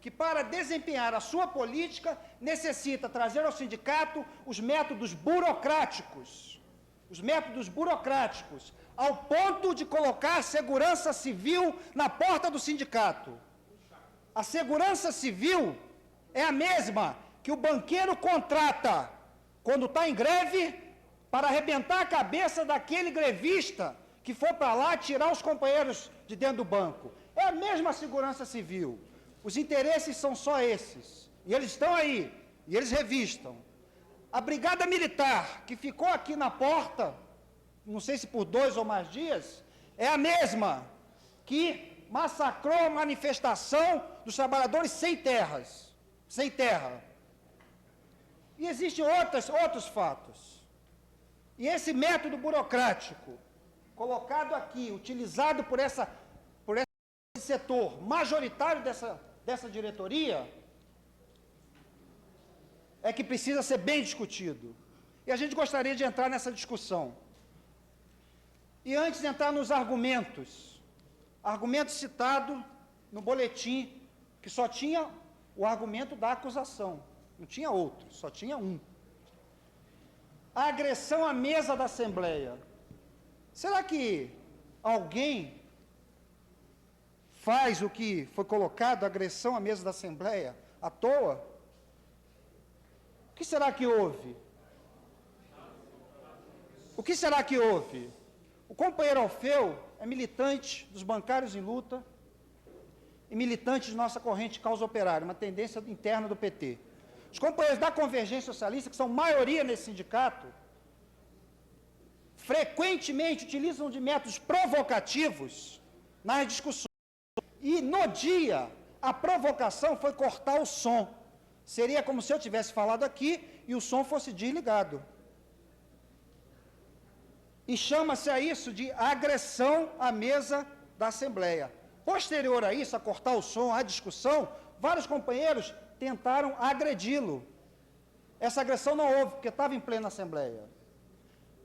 que para desempenhar a sua política necessita trazer ao sindicato os métodos burocráticos os métodos burocráticos, ao ponto de colocar segurança civil na porta do sindicato. A segurança civil é a mesma que o banqueiro contrata quando está em greve para arrebentar a cabeça daquele grevista que for para lá tirar os companheiros de dentro do banco. É a mesma segurança civil. Os interesses são só esses. E eles estão aí, e eles revistam. A Brigada Militar, que ficou aqui na porta, não sei se por 2 ou mais dias, é a mesma que massacrou a manifestação dos trabalhadores sem terras, sem terra. E existem outros fatos. E esse método burocrático, colocado aqui, utilizado por esse setor majoritário dessa diretoria, é que precisa ser bem discutido. E a gente gostaria de entrar nessa discussão. E antes de entrar nos argumento citado no boletim, que só tinha o argumento da acusação, não tinha outro, só tinha um. A agressão à mesa da Assembleia. Será que alguém faz o que foi colocado, agressão à mesa da Assembleia, à toa? O que será que houve? O que será que houve? O companheiro Alfeu é militante dos bancários em luta e militante de nossa corrente causa operária, uma tendência interna do PT. Os companheiros da Convergência Socialista, que são maioria nesse sindicato, frequentemente utilizam de métodos provocativos nas discussões. E, no dia, a provocação foi cortar o som. Seria como se eu tivesse falado aqui e o som fosse desligado. E chama-se a isso de agressão à mesa da Assembleia. Posterior a isso, a cortar o som, a discussão, vários companheiros tentaram agredi-lo. Essa agressão não houve, porque estava em plena Assembleia.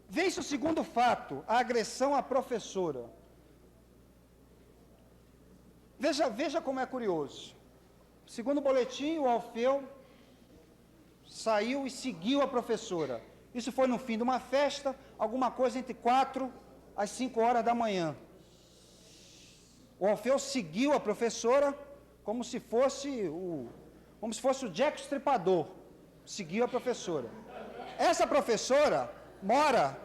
Vem-se o segundo fato, a agressão à professora. Veja como é curioso. Segundo o boletim, o Alfeu saiu e seguiu a professora. Isso foi no fim de uma festa, alguma coisa entre 4 às 5 horas da manhã. O Alfeu seguiu a professora como se fosse o Jack Estripador. Seguiu a professora. Essa professora mora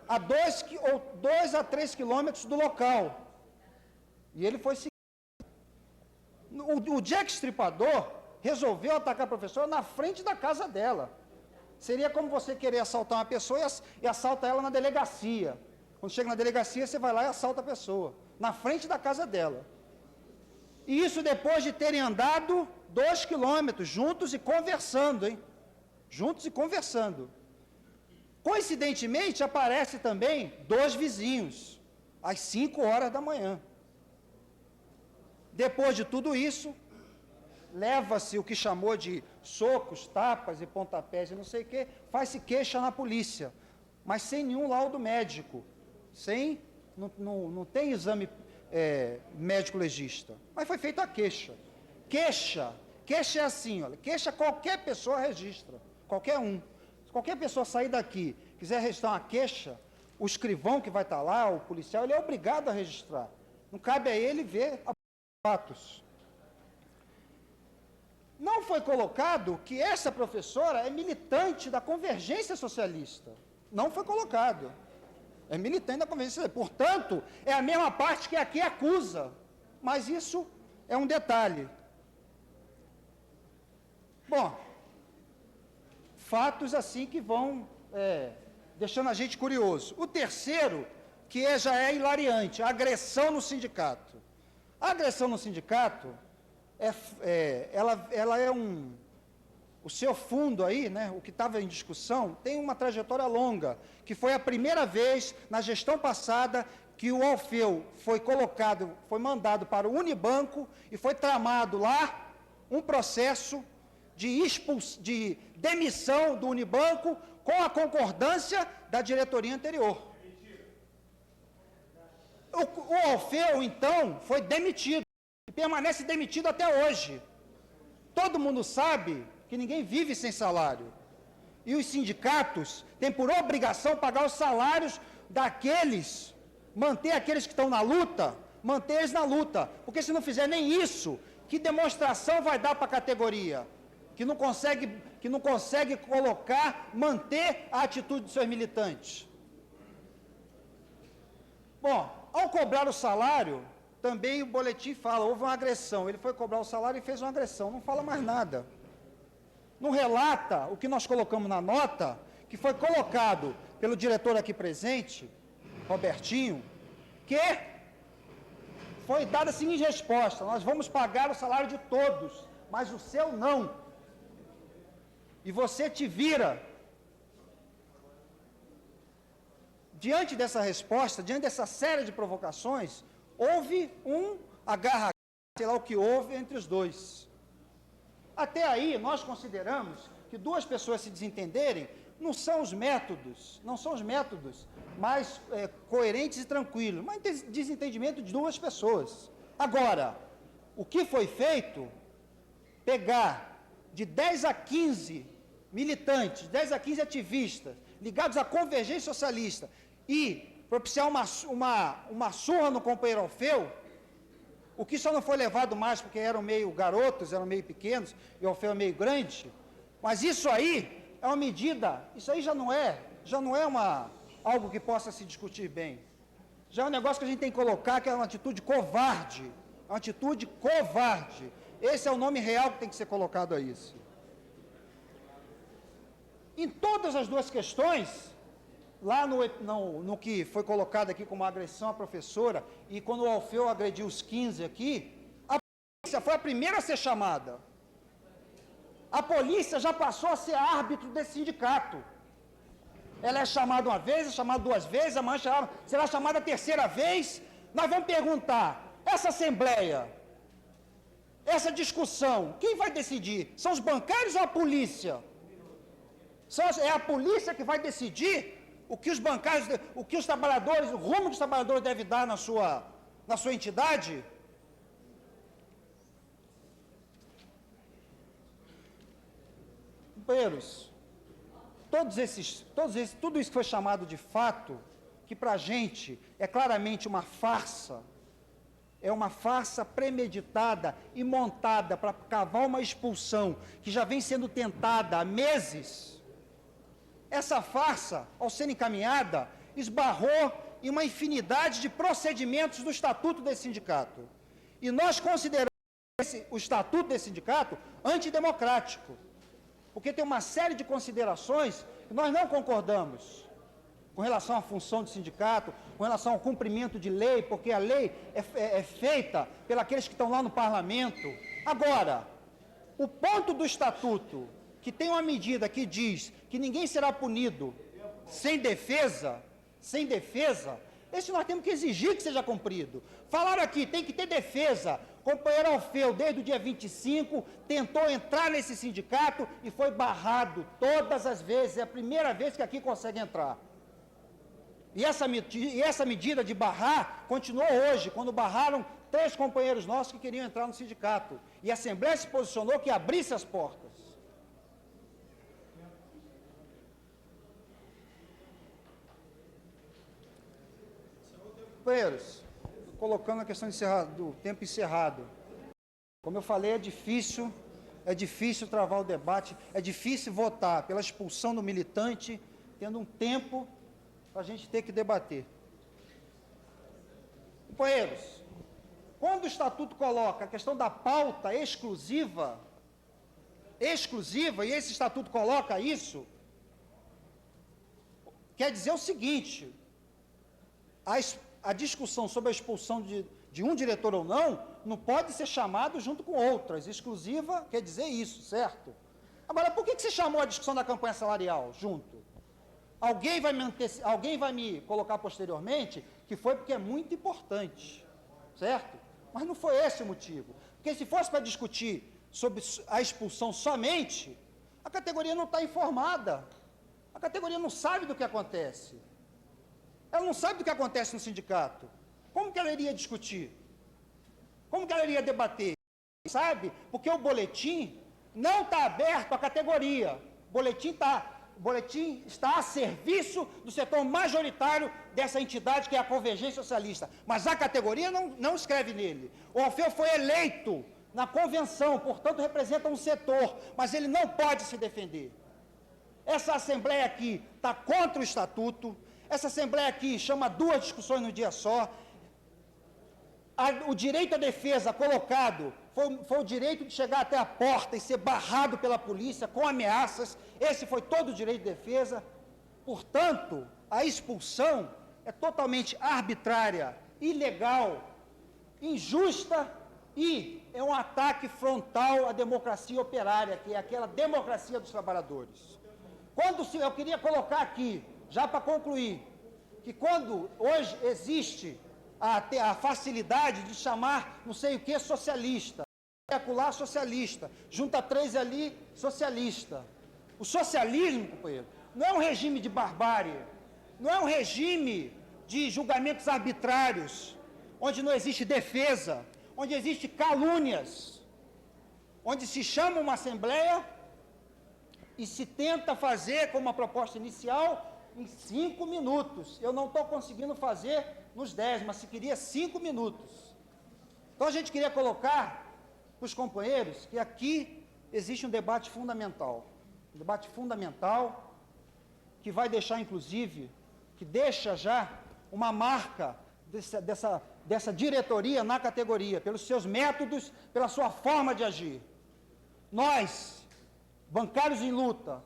a 2 a 3 quilômetros do local. E ele foi seguir. O Jack Estripador resolveu atacar a professora na frente da casa dela. Seria como você querer assaltar uma pessoa e assalta ela na delegacia. Quando chega na delegacia, você vai lá e assalta a pessoa, na frente da casa dela. E isso depois de terem andado 2 quilômetros, juntos e conversando, hein? Juntos e conversando. Coincidentemente, aparece também 2 vizinhos, às 5 horas da manhã. Depois de tudo isso, leva-se o que chamou de socos, tapas e pontapés e não sei o quê, faz-se queixa na polícia, mas sem nenhum laudo médico, não tem exame médico legista, mas foi feita a queixa. Queixa é assim, olha, queixa qualquer pessoa registra, qualquer um. Se qualquer pessoa sair daqui, quiser registrar uma queixa, o escrivão que vai estar lá, o policial, ele é obrigado a registrar. Não cabe a ele ver fatos. Não foi colocado que essa professora é militante da Convergência Socialista. Não foi colocado. É militante da Convergência Socialista. Portanto, é a mesma parte que aqui acusa. Mas isso é um detalhe. Bom, fatos assim que vão deixando a gente curioso. O terceiro, que já é hilariante, a agressão no sindicato. A agressão no sindicato, ela é o seu fundo aí, né, o que estava em discussão, tem uma trajetória longa, que foi a primeira vez na gestão passada que o Alfeu foi mandado para o Unibanco e foi tramado lá um processo de demissão do Unibanco com a concordância da diretoria anterior. O Alfeu, então, foi demitido e permanece demitido até hoje. Todo mundo sabe que ninguém vive sem salário. e os sindicatos têm por obrigação pagar os salários daqueles, manter aqueles que estão na luta, manter eles na luta. Porque se não fizer nem isso, que demonstração vai dar para a categoria? Que não consegue colocar, manter a atitude dos seus militantes. Bom, ao cobrar o salário, também o boletim fala, houve uma agressão. Ele foi cobrar o salário e fez uma agressão, não fala mais nada. Não relata o que nós colocamos na nota, que foi colocado pelo diretor aqui presente, Robertinho, que foi dada a seguinte resposta: nós vamos pagar o salário de todos, mas o seu não. E você te vira. Diante dessa resposta, diante dessa série de provocações, houve um agarra, sei lá o que houve entre os dois. Até aí, nós consideramos que duas pessoas se desentenderem não são os métodos mais coerentes e tranquilos, mas desentendimento de duas pessoas. Agora, o que foi feito, pegar de 10 a 15 militantes, 10 a 15 ativistas, ligados à Convergência Socialista, e propiciar uma surra no companheiro Alfeu, o que só não foi levado mais porque eram meio garotos, eram meio pequenos, e o Alfeu é meio grande, mas isso aí é uma medida, isso aí já não é algo que possa se discutir bem. Já é um negócio que a gente tem que colocar, que é uma atitude covarde, uma atitude covarde. Esse é o nome real que tem que ser colocado a isso. Em todas as duas questões, lá no que foi colocado aqui como agressão à professora, e quando o Alfeu agrediu os 15 aqui, a polícia foi a primeira a ser chamada. A polícia já passou a ser árbitro desse sindicato. Ela é chamada uma vez, é chamada duas vezes, amanhã será chamada a terceira vez. Nós vamos perguntar, essa assembleia, essa discussão, quem vai decidir? São os bancários ou a polícia? É a polícia que vai decidir o que os bancários, o que os trabalhadores, o rumo que os trabalhadores devem dar na sua entidade? Companheiros, tudo isso que foi chamado de fato, que para a gente é claramente uma farsa, é uma farsa premeditada e montada para cavar uma expulsão que já vem sendo tentada há meses. Essa farsa, ao ser encaminhada, esbarrou em uma infinidade de procedimentos do estatuto desse sindicato. E nós consideramos o estatuto desse sindicato antidemocrático, porque tem uma série de considerações que nós não concordamos, com relação à função do sindicato, com relação ao cumprimento de lei, porque a lei é feita pelos que estão lá no parlamento. Agora, o ponto do estatuto, que tem uma medida que diz que ninguém será punido sem defesa, esse nós temos que exigir que seja cumprido. Falaram aqui, tem que ter defesa. O companheiro Alfeu, desde o dia 25, tentou entrar nesse sindicato e foi barrado todas as vezes. É a primeira vez que aqui consegue entrar. E essa medida de barrar continuou hoje, quando barraram 3 companheiros nossos que queriam entrar no sindicato. E a Assembleia se posicionou que abrisse as portas. Companheiros, colocando a questão do tempo encerrado. Como eu falei, é difícil travar o debate, é difícil votar pela expulsão do militante, tendo um tempo para a gente ter que debater. Companheiros, quando o Estatuto coloca a questão da pauta exclusiva, e esse Estatuto coloca isso, quer dizer o seguinte: a discussão sobre a expulsão de um diretor ou não pode ser chamado junto com outras. Exclusiva quer dizer isso, certo? Agora, por que se chamou a discussão da campanha salarial junto? Alguém vai me colocar posteriormente que foi porque é muito importante, certo? Mas não foi esse o motivo. Porque se fosse para discutir sobre a expulsão somente, a categoria não está informada. A categoria não sabe do que acontece. Ela não sabe do que acontece no sindicato. Como que ela iria discutir? Como que ela iria debater? Sabe? Porque o boletim não está aberto à categoria. O boletim está... O boletim está a serviço do setor majoritário dessa entidade que é a Convergência Socialista. Mas a categoria não escreve nele. O Alfeu foi eleito na convenção, portanto representa um setor, mas ele não pode se defender. Essa Assembleia aqui está contra o Estatuto, essa Assembleia aqui chama 2 discussões no dia só. O direito à defesa colocado foi o direito de chegar até a porta e ser barrado pela polícia com ameaças. Esse foi todo o direito de defesa. Portanto, a expulsão é totalmente arbitrária, ilegal, injusta e é um ataque frontal à democracia operária, que é aquela democracia dos trabalhadores. Eu queria colocar aqui, já para concluir, que quando hoje existe a facilidade de chamar não sei o que socialista, acular socialista, junta 3 ali, socialista. O socialismo, companheiro, não é um regime de barbárie, não é um regime de julgamentos arbitrários, onde não existe defesa, onde existe calúnias, onde se chama uma assembleia e se tenta fazer, como a proposta inicial, em 5 minutos. Eu não estou conseguindo fazer nos 10, mas se queria 5 minutos. Então a gente queria colocar para os companheiros que aqui existe um debate fundamental. Um debate fundamental que vai deixar, inclusive, que deixa já uma marca dessa diretoria na categoria, pelos seus métodos, pela sua forma de agir. Nós, bancários em luta,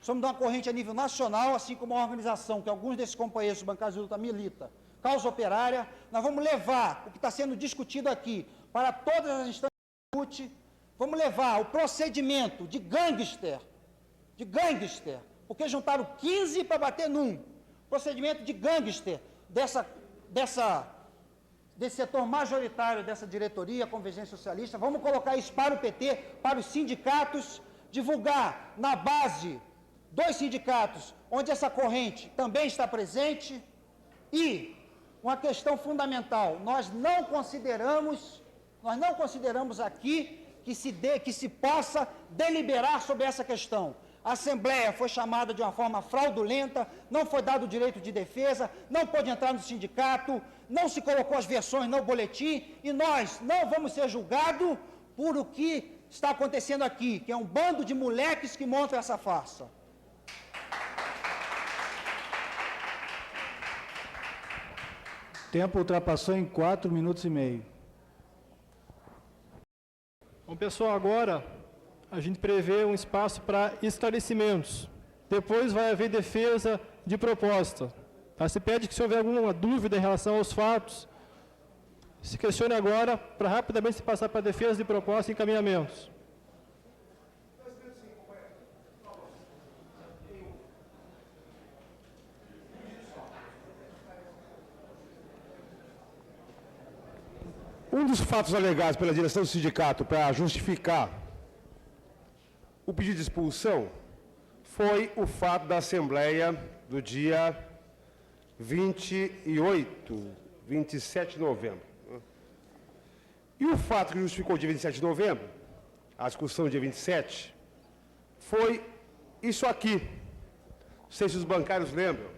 somos de uma corrente a nível nacional, assim como uma organização que alguns desses companheiros bancários de luta milita, Causa Operária. Nós vamos levar o que está sendo discutido aqui para todas as instâncias de discute, vamos levar o procedimento de gangster, porque juntaram 15 para bater num, procedimento de gangster desse setor majoritário dessa diretoria, Convergência Socialista. Vamos colocar isso para o PT, para os sindicatos, divulgar na base 2 sindicatos, onde essa corrente também está presente. E uma questão fundamental, nós não consideramos aqui que se possa deliberar sobre essa questão. A Assembleia foi chamada de uma forma fraudulenta, não foi dado o direito de defesa, não pôde entrar no sindicato, não se colocou as versões no boletim, e nós não vamos ser julgados por o que está acontecendo aqui, que é um bando de moleques que montam essa farsa. Tempo ultrapassou em 4 minutos e meio. Bom, pessoal, agora a gente prevê um espaço para esclarecimentos. Depois vai haver defesa de proposta. Tá? Se pede que, se houver alguma dúvida em relação aos fatos, se questione agora para rapidamente se passar para a defesa de proposta e encaminhamentos. Um dos fatos alegados pela direção do sindicato para justificar o pedido de expulsão foi o fato da Assembleia do dia 27 de novembro. E o fato que justificou o dia 27 de novembro, a discussão do dia 27, foi isso aqui. Não sei se os bancários lembram.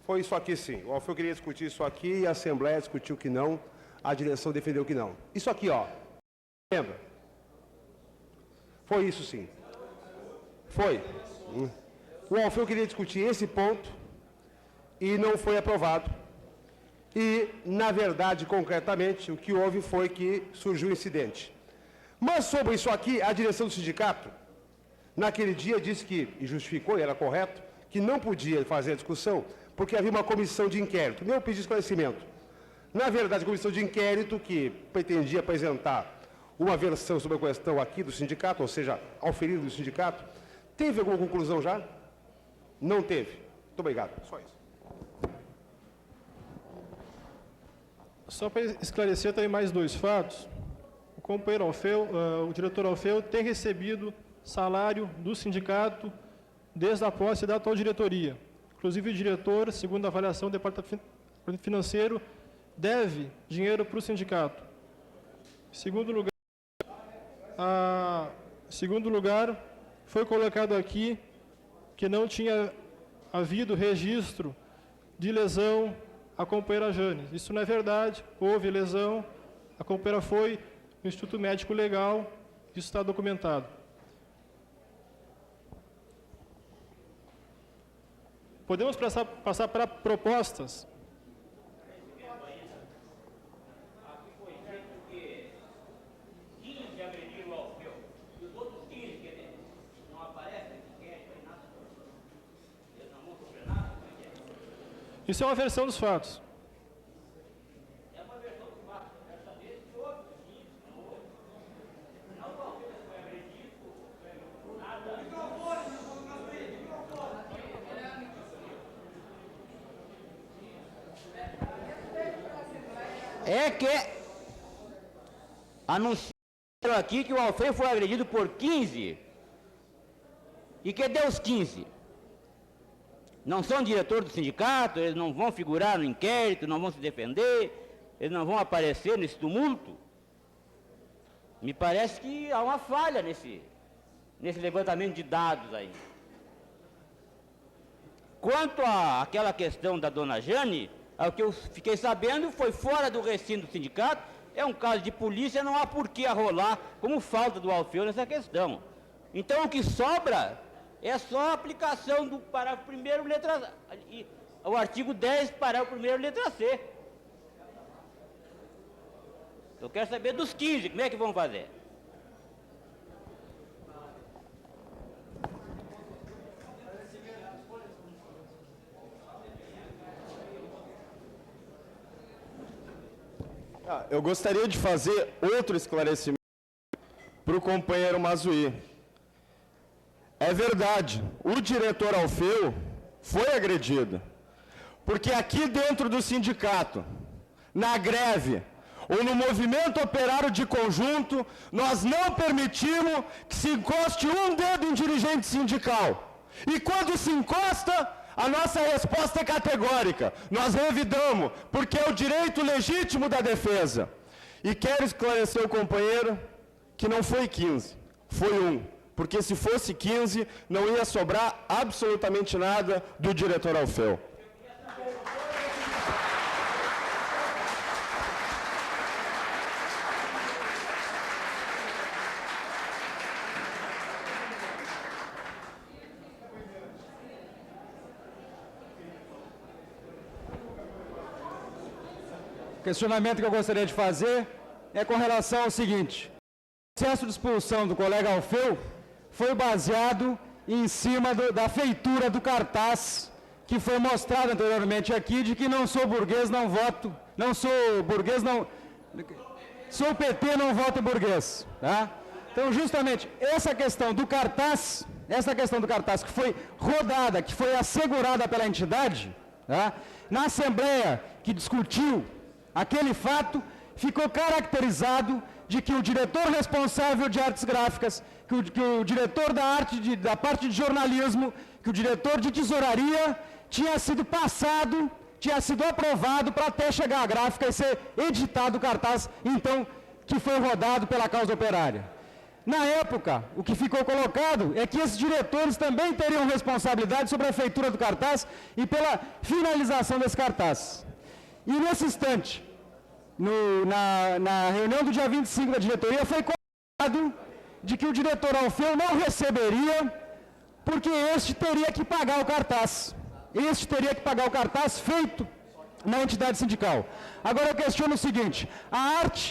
Foi isso aqui, sim. O Alfeu queria discutir isso aqui e a Assembleia discutiu que não. A direção defendeu que não. Isso aqui, ó. Lembra? Foi isso, sim. Foi. O Alfeu queria discutir esse ponto e não foi aprovado. E, na verdade, concretamente, o que houve foi que surgiu um incidente. Mas sobre isso aqui, a direção do sindicato, naquele dia, disse que, e justificou, e era correto, que não podia fazer a discussão porque havia uma comissão de inquérito. Meu pedido de esclarecimento. Na verdade, a comissão de inquérito, que pretendia apresentar uma versão sobre a questão aqui do sindicato, ou seja, auferido do sindicato, teve alguma conclusão já? Não teve. Muito obrigado. Só isso. Só para esclarecer também mais 2 fatos, o companheiro Alfeu, o diretor Alfeu, tem recebido salário do sindicato desde a posse da atual diretoria. Inclusive, o diretor, segundo a avaliação do departamento financeiro, deve dinheiro para o sindicato. Segundo lugar, foi colocado aqui que não tinha havido registro de lesão à companheira Jane. Isso não é verdade, houve lesão, a companheira foi no Instituto Médico Legal, isso está documentado. Podemos passar para propostas? Isso é uma versão dos fatos. É que anunciaram aqui que o Alfredo foi agredido por 15. E cadê os 15? Não são diretor do sindicato, eles não vão figurar no inquérito, não vão se defender, eles não vão aparecer nesse tumulto. Me parece que há uma falha nesse levantamento de dados aí. Quanto àquela questão da dona Jane, o que eu fiquei sabendo foi fora do recinto do sindicato, é um caso de polícia, não há por que arrolar como falta do Alfeu nessa questão. Então o que sobra é só a aplicação do parágrafo 1º, letra A, o artigo 10, parágrafo 1º, letra C. Eu quero saber dos 15, como é que vão fazer? Eu gostaria de fazer outro esclarecimento para o companheiro Mazzuí. É verdade, o diretor Alfeu foi agredido, porque aqui dentro do sindicato, na greve, ou no movimento operário de conjunto, nós não permitimos que se encoste um dedo em dirigente sindical. E quando se encosta, a nossa resposta é categórica. Nós revidamos, porque é o direito legítimo da defesa. E quero esclarecer o companheiro que não foi 15, foi 1. Porque se fosse 15, não ia sobrar absolutamente nada do diretor Alfeu. O questionamento que eu gostaria de fazer é com relação ao seguinte: o processo de expulsão do colega Alfeu foi baseado em cima da feitura do cartaz que foi mostrado anteriormente aqui, de que não sou burguês, não voto, não sou burguês, não... Sou PT, não voto em burguês. Tá? Então, justamente, essa questão do cartaz que foi rodada, que foi assegurada pela entidade, tá? Na Assembleia que discutiu aquele fato, ficou caracterizado de que o diretor responsável de artes gráficas, que o diretor da parte de jornalismo, que o diretor de tesouraria tinha sido passado, tinha sido aprovado para até chegar à gráfica e ser editado o cartaz, então, que foi rodado pela causa operária. Na época, o que ficou colocado é que esses diretores também teriam responsabilidade sobre a feitura do cartaz e pela finalização desse cartaz. E nesse instante, na reunião do dia 25 da diretoria, foi colocado de que o diretor Alfeu não receberia, porque este teria que pagar o cartaz. Este teria que pagar o cartaz feito na entidade sindical. Agora eu questiono o seguinte: a arte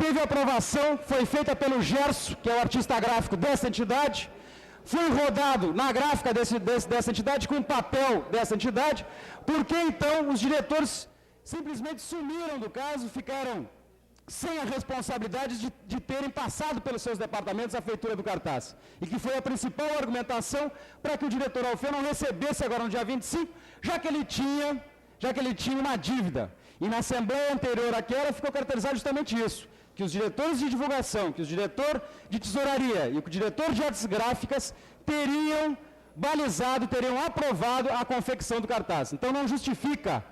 teve aprovação, foi feita pelo Gerson, que é o artista gráfico dessa entidade, foi rodado na gráfica dessa entidade, com o papel dessa entidade, por que então os diretores simplesmente sumiram do caso, ficaram sem a responsabilidade de terem passado pelos seus departamentos a feitura do cartaz? E que foi a principal argumentação para que o diretor Alfeu não recebesse agora no dia 25, já que ele tinha uma dívida. E na Assembleia anterior àquela ficou caracterizado justamente isso, que os diretores de divulgação, que o diretor de tesouraria e o diretor de artes gráficas teriam balizado, teriam aprovado a confecção do cartaz. Então não justifica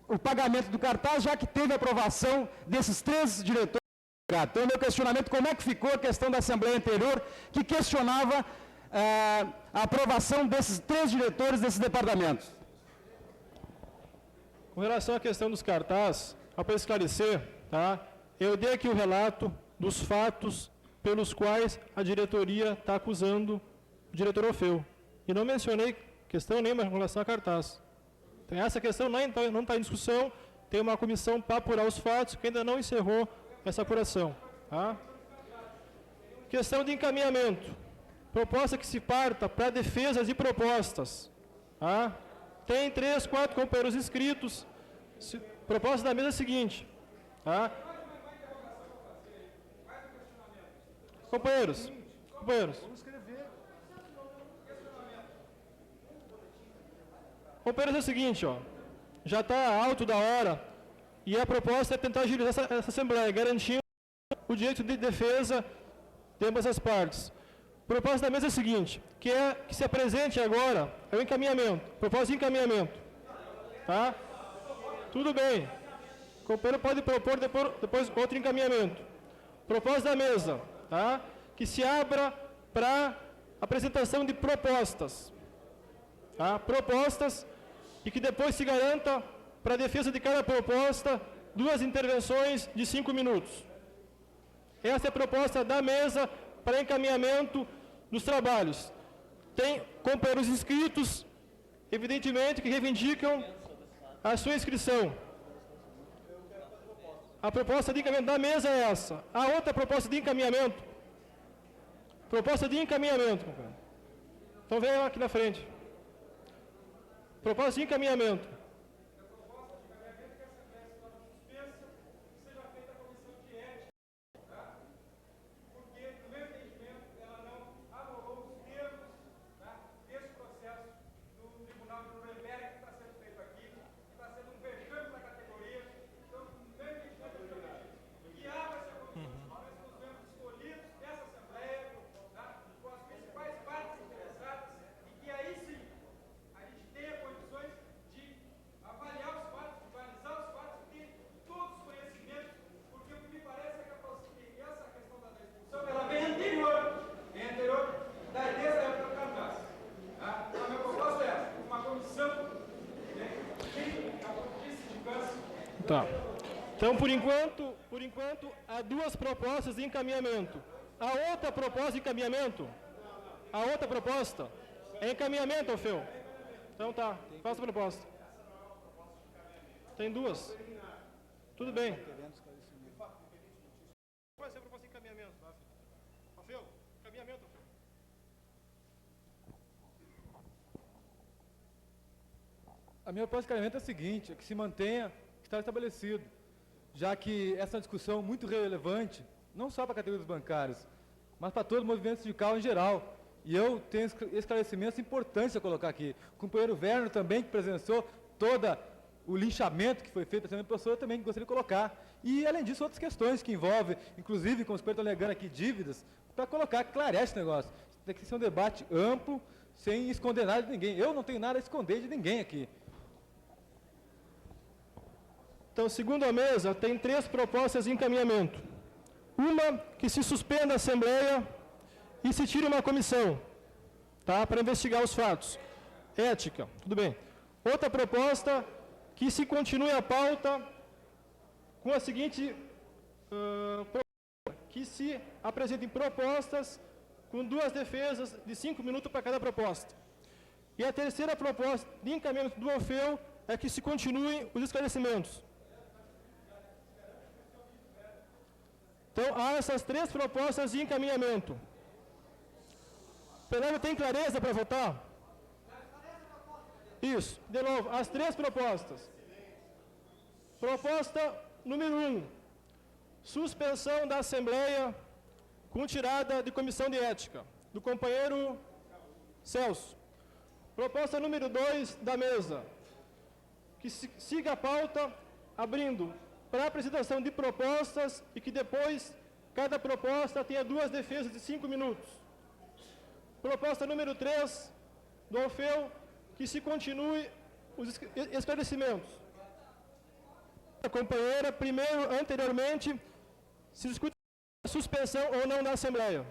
o pagamento do cartaz, já que teve aprovação desses 3 diretores. Então, meu questionamento: como é que ficou a questão da Assembleia anterior, que questionava a aprovação desses 3 diretores desses departamentos. Com relação à questão dos cartazes, para esclarecer, tá? Eu dei aqui o relato dos fatos pelos quais a diretoria está acusando o diretor Orfeu. E não mencionei questão nenhuma em relação a cartaz. Então, essa questão não está em discussão, tem uma comissão para apurar os fatos, que ainda não encerrou essa apuração. Tá? Questão de encaminhamento. Proposta que se parta para defesas de propostas. Tá? Tem 3, 4 companheiros inscritos. Proposta da mesa é a seguinte. Tá? Companheiros. Companheiros, é o seguinte, ó. Já está alto da hora e a proposta é tentar agilizar essa Assembleia, garantindo o direito de defesa de ambas as partes. Proposta da mesa é a seguinte, que se apresente agora é o encaminhamento. Proposta de encaminhamento. Tá? Tudo bem. O companheiro pode propor depois outro encaminhamento. Proposta da mesa, tá? Que se abra para apresentação de propostas. Tá? Propostas e que depois se garanta para a defesa de cada proposta 2 intervenções de 5 minutos. Essa é a proposta da mesa para encaminhamento dos trabalhos. Tem companheiros inscritos, evidentemente, que reivindicam a sua inscrição. A proposta de encaminhamento da mesa é essa. A outra proposta de encaminhamento. Proposta de encaminhamento. Então venham aqui na frente. Proposta de encaminhamento. Tá. Então, por enquanto, há 2 propostas de encaminhamento. A outra proposta de encaminhamento, é encaminhamento, Orfeu. Então tá, faça a proposta. Tem 2. Tudo bem. Qual vai ser a proposta de encaminhamento? Orfeu, encaminhamento, Orfeu. A minha proposta de encaminhamento é a seguinte, é que se mantenha está estabelecido, já que essa é uma discussão muito relevante, não só para a categoria dos bancários, mas para todo o movimento sindical em geral. E eu tenho esclarecimentos importantes a colocar aqui. O companheiro Werner também, que presenciou todo o linchamento que foi feito pela pessoa, eu também gostaria de colocar. E, além disso, outras questões que envolvem, inclusive, como os companheiros estão alegando aqui, dívidas, para colocar, clarear esse negócio. Tem que ser um debate amplo, sem esconder nada de ninguém. Eu não tenho nada a esconder de ninguém aqui. Então, segundo a mesa, tem 3 propostas de encaminhamento. Uma, que se suspenda a Assembleia e se tire uma comissão, tá, para investigar os fatos. Ética, tudo bem. Outra proposta, que se continue a pauta com a seguinte que se apresentem propostas com 2 defesas de 5 minutos para cada proposta. E a terceira proposta de encaminhamento do Orfeu é que se continuem os esclarecimentos. Então, há essas 3 propostas de encaminhamento. O plenário tem clareza para votar? Isso. De novo, as 3 propostas. Proposta número 1. Suspensão da Assembleia com tirada de comissão de ética, do companheiro Celso. Proposta número 2 da mesa. Que siga a pauta abrindo para a apresentação de propostas e que depois cada proposta tenha 2 defesas de 5 minutos. Proposta número 3 do Orfeu, que se continue os esclarecimentos. A companheira, anteriormente, se discute a suspensão ou não da Assembleia.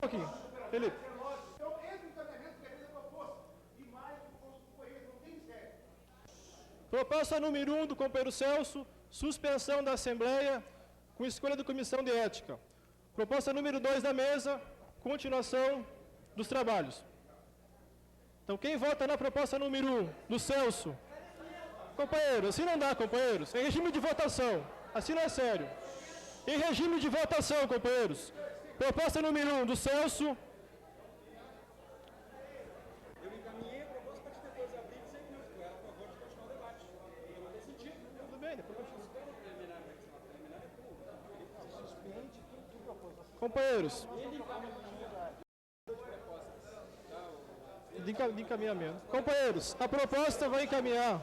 Aqui, Felipe. Proposta número 1 do companheiro Celso, suspensão da Assembleia com escolha da Comissão de Ética. Proposta número 2 da mesa, continuação dos trabalhos. Então, quem vota na proposta número 1 do Celso? Companheiro, assim não dá, companheiros. Em regime de votação, assim não é sério. Em regime de votação, companheiros. Proposta número 1 do Celso. Eu encaminhei a proposta para depois abrir e dizer que não, eu era a favor de continuar o debate. Não tem sentido. Tudo bem, depois continua. Companheiros. De encaminhamento. Companheiros, a proposta vai encaminhar.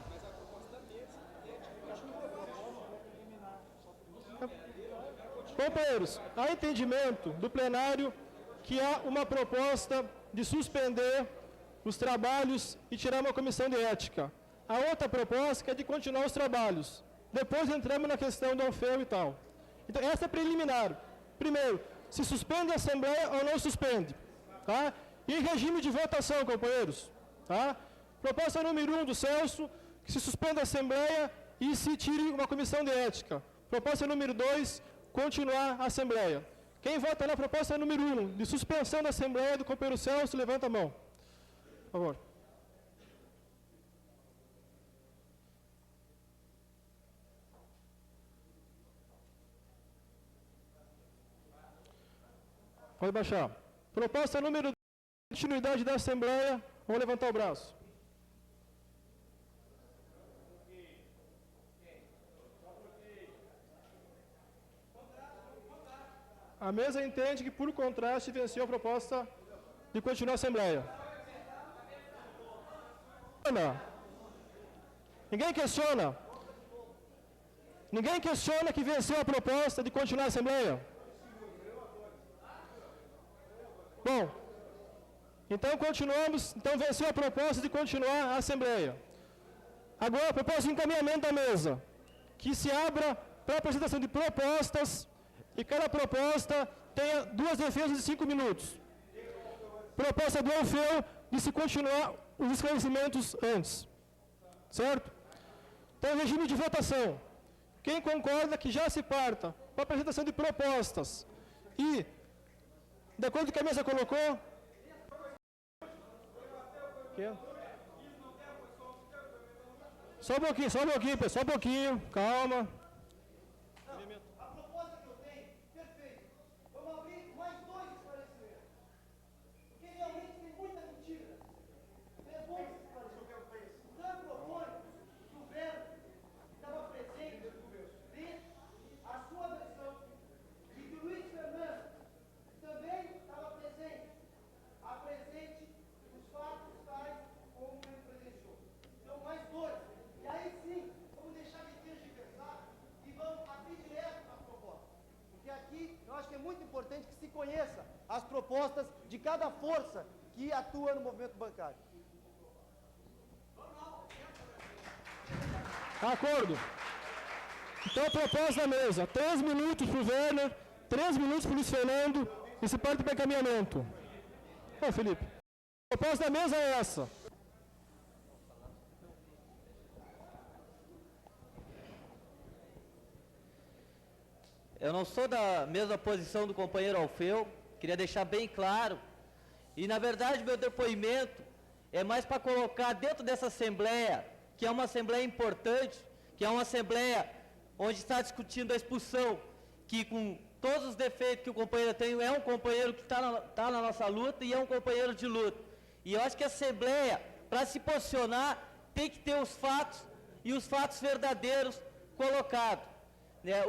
Companheiros, há entendimento do plenário que há uma proposta de suspender os trabalhos e tirar uma comissão de ética. A outra proposta que é de continuar os trabalhos. Depois entramos na questão do Alfeu e tal. Então, essa é preliminar. Primeiro, se suspende a Assembleia ou não suspende. Tá? Em regime de votação, companheiros. Tá? Proposta número 1 do Celso, que se suspenda a Assembleia e se tire uma comissão de ética. Proposta número 2, continuar a Assembleia. Quem vota na proposta número 1, de suspensão da Assembleia do companheiro Celso, levanta a mão. Por favor. Pode baixar. Proposta número 2, continuidade da Assembleia. Vamos levantar o braço. A mesa entende que, por contraste, venceu a proposta de continuar a Assembleia. Ninguém questiona. Ninguém questiona que venceu a proposta de continuar a Assembleia. Bom, então continuamos. Então venceu a proposta de continuar a Assembleia. Agora, a proposta de encaminhamento da mesa, que se abra para a apresentação de propostas e cada proposta tenha 2 defesas de 5 minutos. Proposta do Alfeu de se continuar os esclarecimentos antes. Certo? Então, regime de votação. Quem concorda que já se parta para a apresentação de propostas e, de acordo com o que a mesa colocou... Só um pouquinho, pessoal, só um pouquinho, calma. Conheça as propostas de cada força que atua no movimento bancário. Acordo. Então, a proposta da mesa. 3 minutos para o Werner, 3 minutos para o Luiz Fernando e se parte para encaminhamento. Ô, Felipe. A proposta da mesa é essa. Eu não sou da mesma posição do companheiro Alfeu, queria deixar bem claro. E, na verdade, meu depoimento é mais para colocar dentro dessa Assembleia, que é uma Assembleia importante, que é uma Assembleia onde está discutindo a expulsão, que com todos os defeitos que o companheiro tem, é um companheiro que está na nossa luta e é um companheiro de luta. E eu acho que a Assembleia, para se posicionar, tem que ter os fatos e os fatos verdadeiros colocados.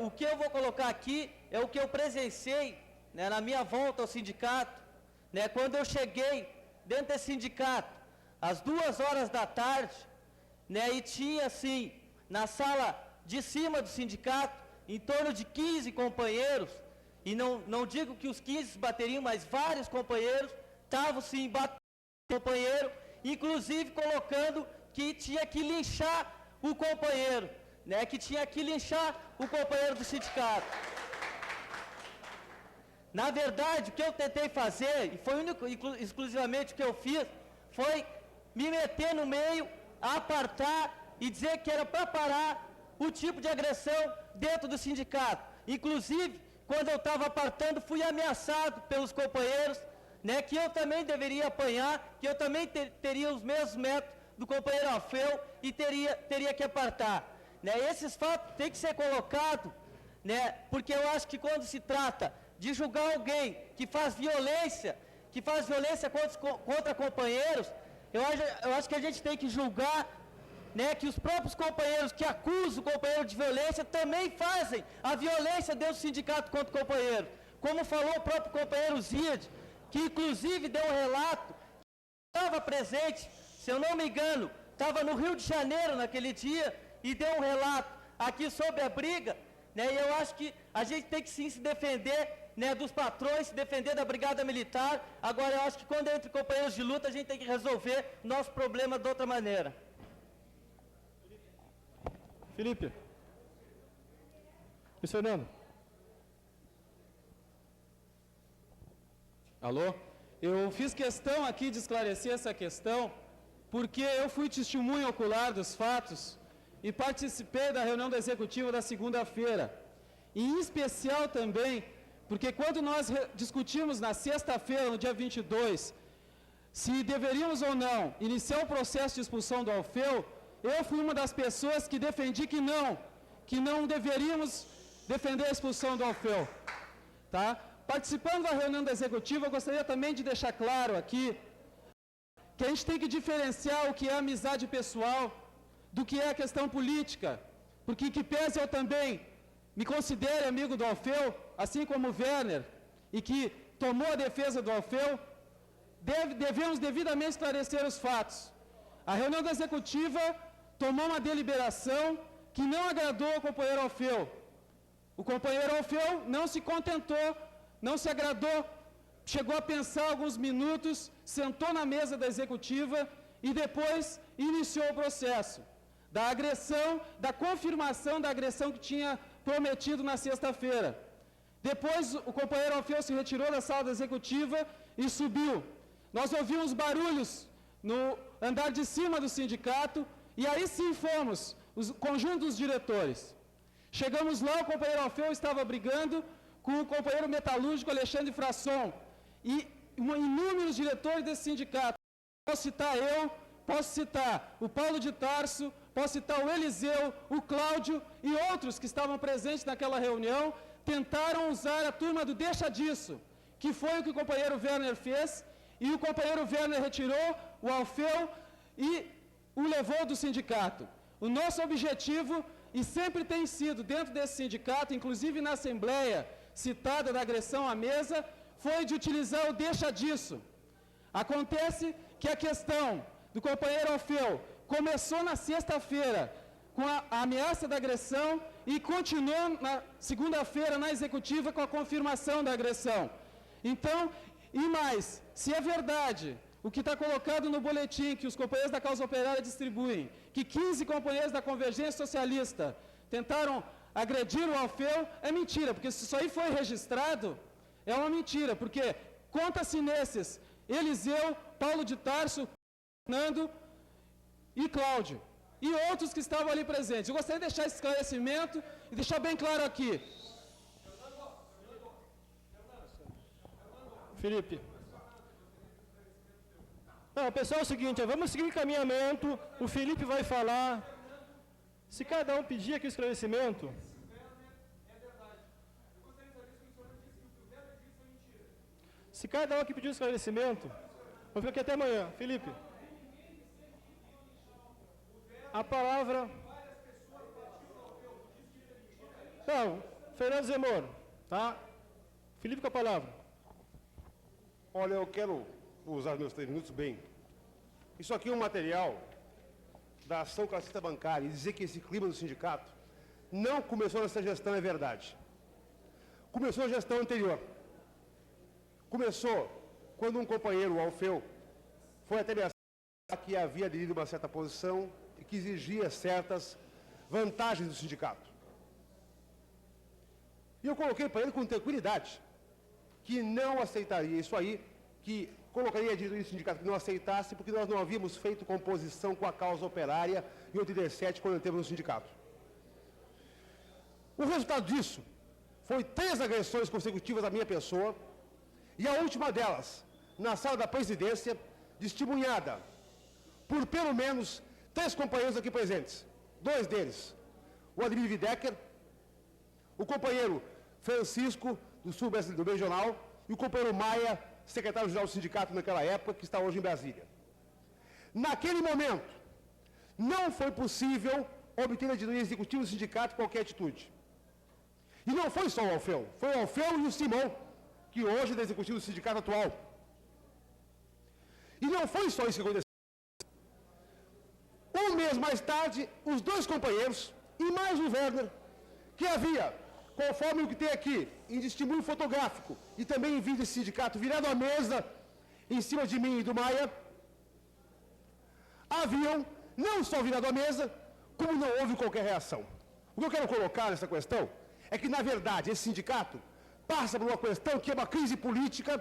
O que eu vou colocar aqui é o que eu presenciei na minha volta ao sindicato, quando eu cheguei dentro desse sindicato, às 2 horas da tarde, e tinha assim, na sala de cima do sindicato, em torno de 15 companheiros, e não digo que os 15 bateriam, mas vários companheiros estavam sim batendo o companheiro, inclusive colocando que tinha que linchar o companheiro. Que tinha que linchar o companheiro do sindicato. Na verdade, o que eu tentei fazer, e foi exclusivamente o que eu fiz, foi me meter no meio, apartar e dizer que era para parar o tipo de agressão dentro do sindicato. Inclusive, quando eu estava apartando, fui ameaçado pelos companheiros, né, que eu também deveria apanhar, que eu também teria os mesmos métodos do companheiro Alfeu e teria que apartar. Né? Esses fatos têm que ser colocados, né, porque eu acho que quando se trata de julgar alguém que faz violência contra companheiros, eu acho que a gente tem que julgar, né, que os próprios companheiros que acusam o companheiro de violência também fazem a violência dentro do sindicato contra o companheiro. Como falou o próprio companheiro Zid, que inclusive deu um relato, estava presente, se eu não me engano, estava no Rio de Janeiro naquele dia, e deu um relato aqui sobre a briga, né, e eu acho que a gente tem que sim se defender, né, dos patrões, se defender da Brigada Militar. Agora eu acho que quando é entre companheiros de luta, a gente tem que resolver nosso problema de outra maneira. Felipe. Luiz Fernando. Alô? Eu fiz questão aqui de esclarecer essa questão, porque eu fui testemunho ocular dos fatos e participei da reunião da executiva da segunda-feira. E em especial também, porque quando nós discutimos na sexta-feira, no dia 22, se deveríamos ou não iniciar o processo de expulsão do Alfeu, eu fui uma das pessoas que defendi que não deveríamos defender a expulsão do Alfeu. Tá? Participando da reunião da executiva, eu gostaria também de deixar claro aqui que a gente tem que diferenciar o que é amizade pessoal do que é a questão política, porque que pese eu também me considere amigo do Alfeu, assim como o Werner, e que tomou a defesa do Alfeu, devemos devidamente esclarecer os fatos. A reunião da executiva tomou uma deliberação que não agradou ao companheiro Alfeu. O companheiro Alfeu não se contentou, não se agradou, chegou a pensar alguns minutos, sentou na mesa da executiva e depois iniciou o processo da agressão, da confirmação da agressão que tinha prometido na sexta-feira. Depois o companheiro Alfeu se retirou da sala da executiva e subiu. Nós ouvimos barulhos no andar de cima do sindicato e aí sim fomos, o conjunto dos diretores. Chegamos lá, o companheiro Alfeu estava brigando com o companheiro metalúrgico Alexandre Frasson e inúmeros diretores desse sindicato. Posso citar eu, posso citar o Paulo de Tarso, posso citar o Eliseu, o Cláudio e outros que estavam presentes naquela reunião, tentaram usar a turma do deixa disso, que foi o que o companheiro Werner fez, e o companheiro Werner retirou o Alfeu e o levou do sindicato. O nosso objetivo, e sempre tem sido dentro desse sindicato, inclusive na Assembleia citada da agressão à mesa, foi de utilizar o deixa disso. Acontece que a questão do companheiro Alfeu começou na sexta-feira com a ameaça da agressão e continuou na segunda-feira na executiva com a confirmação da agressão. Então, e mais, se é verdade o que está colocado no boletim que os companheiros da causa operária distribuem, que 15 companheiros da Convergência Socialista tentaram agredir o Alfeu, é mentira, porque se isso aí foi registrado, é uma mentira, porque conta-se nesses Eliseu, Paulo de Tarso, Fernando e Cláudio, e outros que estavam ali presentes. Eu gostaria de deixar esse esclarecimento e deixar bem claro aqui. Felipe. Não, pessoal, é o seguinte, vamos seguir o encaminhamento, o Felipe vai falar. Se cada um pedir aqui o esclarecimento... Se cada um aqui pedir o esclarecimento, vou ficar aqui até amanhã. Felipe. A palavra... Não, Fernando Zemoro, tá? Felipe com a palavra. Olha, eu quero usar meus 3 minutos bem. Isso aqui é um material da ação classista bancária e dizer que esse clima do sindicato não começou nessa gestão é verdade. Começou na gestão anterior. Começou quando um companheiro, o Alfeu, foi até me acertar que havia aderido a uma certa posição e que exigia certas vantagens do sindicato. E eu coloquei para ele com tranquilidade que não aceitaria isso aí, que colocaria a diretoria do sindicato que não aceitasse, porque nós não havíamos feito composição com a causa operária em 87, quando entramos no sindicato. O resultado disso foi 3 agressões consecutivas à minha pessoa, e a última delas, na sala da presidência, testemunhada por pelo menos 3 companheiros aqui presentes. 2 deles, o Ademir Videcker, o companheiro Francisco, do Sul do Regional, e o companheiro Maia, secretário-geral do sindicato naquela época, que está hoje em Brasília. Naquele momento, não foi possível obter na diretoria executiva do sindicato qualquer atitude. E não foi só o Alfeu, foi o Alfeu e o Simão, que hoje é da executiva do sindicato atual. E não foi só isso que aconteceu. Um mês mais tarde, os 2 companheiros, e mais o Werner, que havia, conforme o que tem aqui, em testemunho fotográfico, e também em vídeo desse sindicato, virado à mesa, em cima de mim e do Maia, haviam não só virado à mesa, como não houve qualquer reação. O que eu quero colocar nessa questão é que, na verdade, esse sindicato passa por uma questão que é uma crise política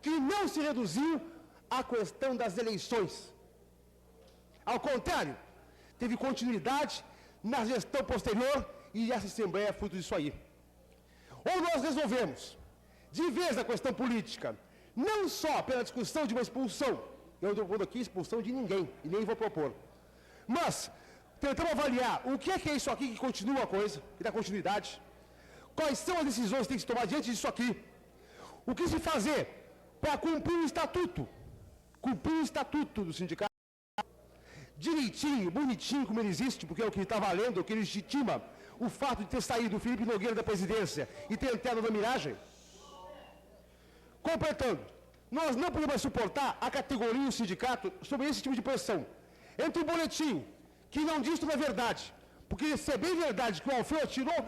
que não se reduziu à questão das eleições. Ao contrário, teve continuidade na gestão posterior e essa Assembleia é fruto disso aí. Ou nós resolvemos, de vez a questão política, não só pela discussão de uma expulsão, eu não estou propondo aqui expulsão de ninguém, e nem vou propor, mas tentamos avaliar o que é isso aqui que continua a coisa, que dá continuidade, quais são as decisões que tem que se tomar diante disso aqui, o que se fazer para cumprir o estatuto do sindicato, direitinho, bonitinho como ele existe, porque é o que está valendo, é o que legitima o fato de ter saído o Felipe Nogueira da presidência e ter entrado na Miragem. Completando, nós não podemos suportar a categoria e o sindicato sobre esse tipo de pressão. Entre o boletim, que não diz toda a verdade, porque se é bem verdade que o Alfeu atirou,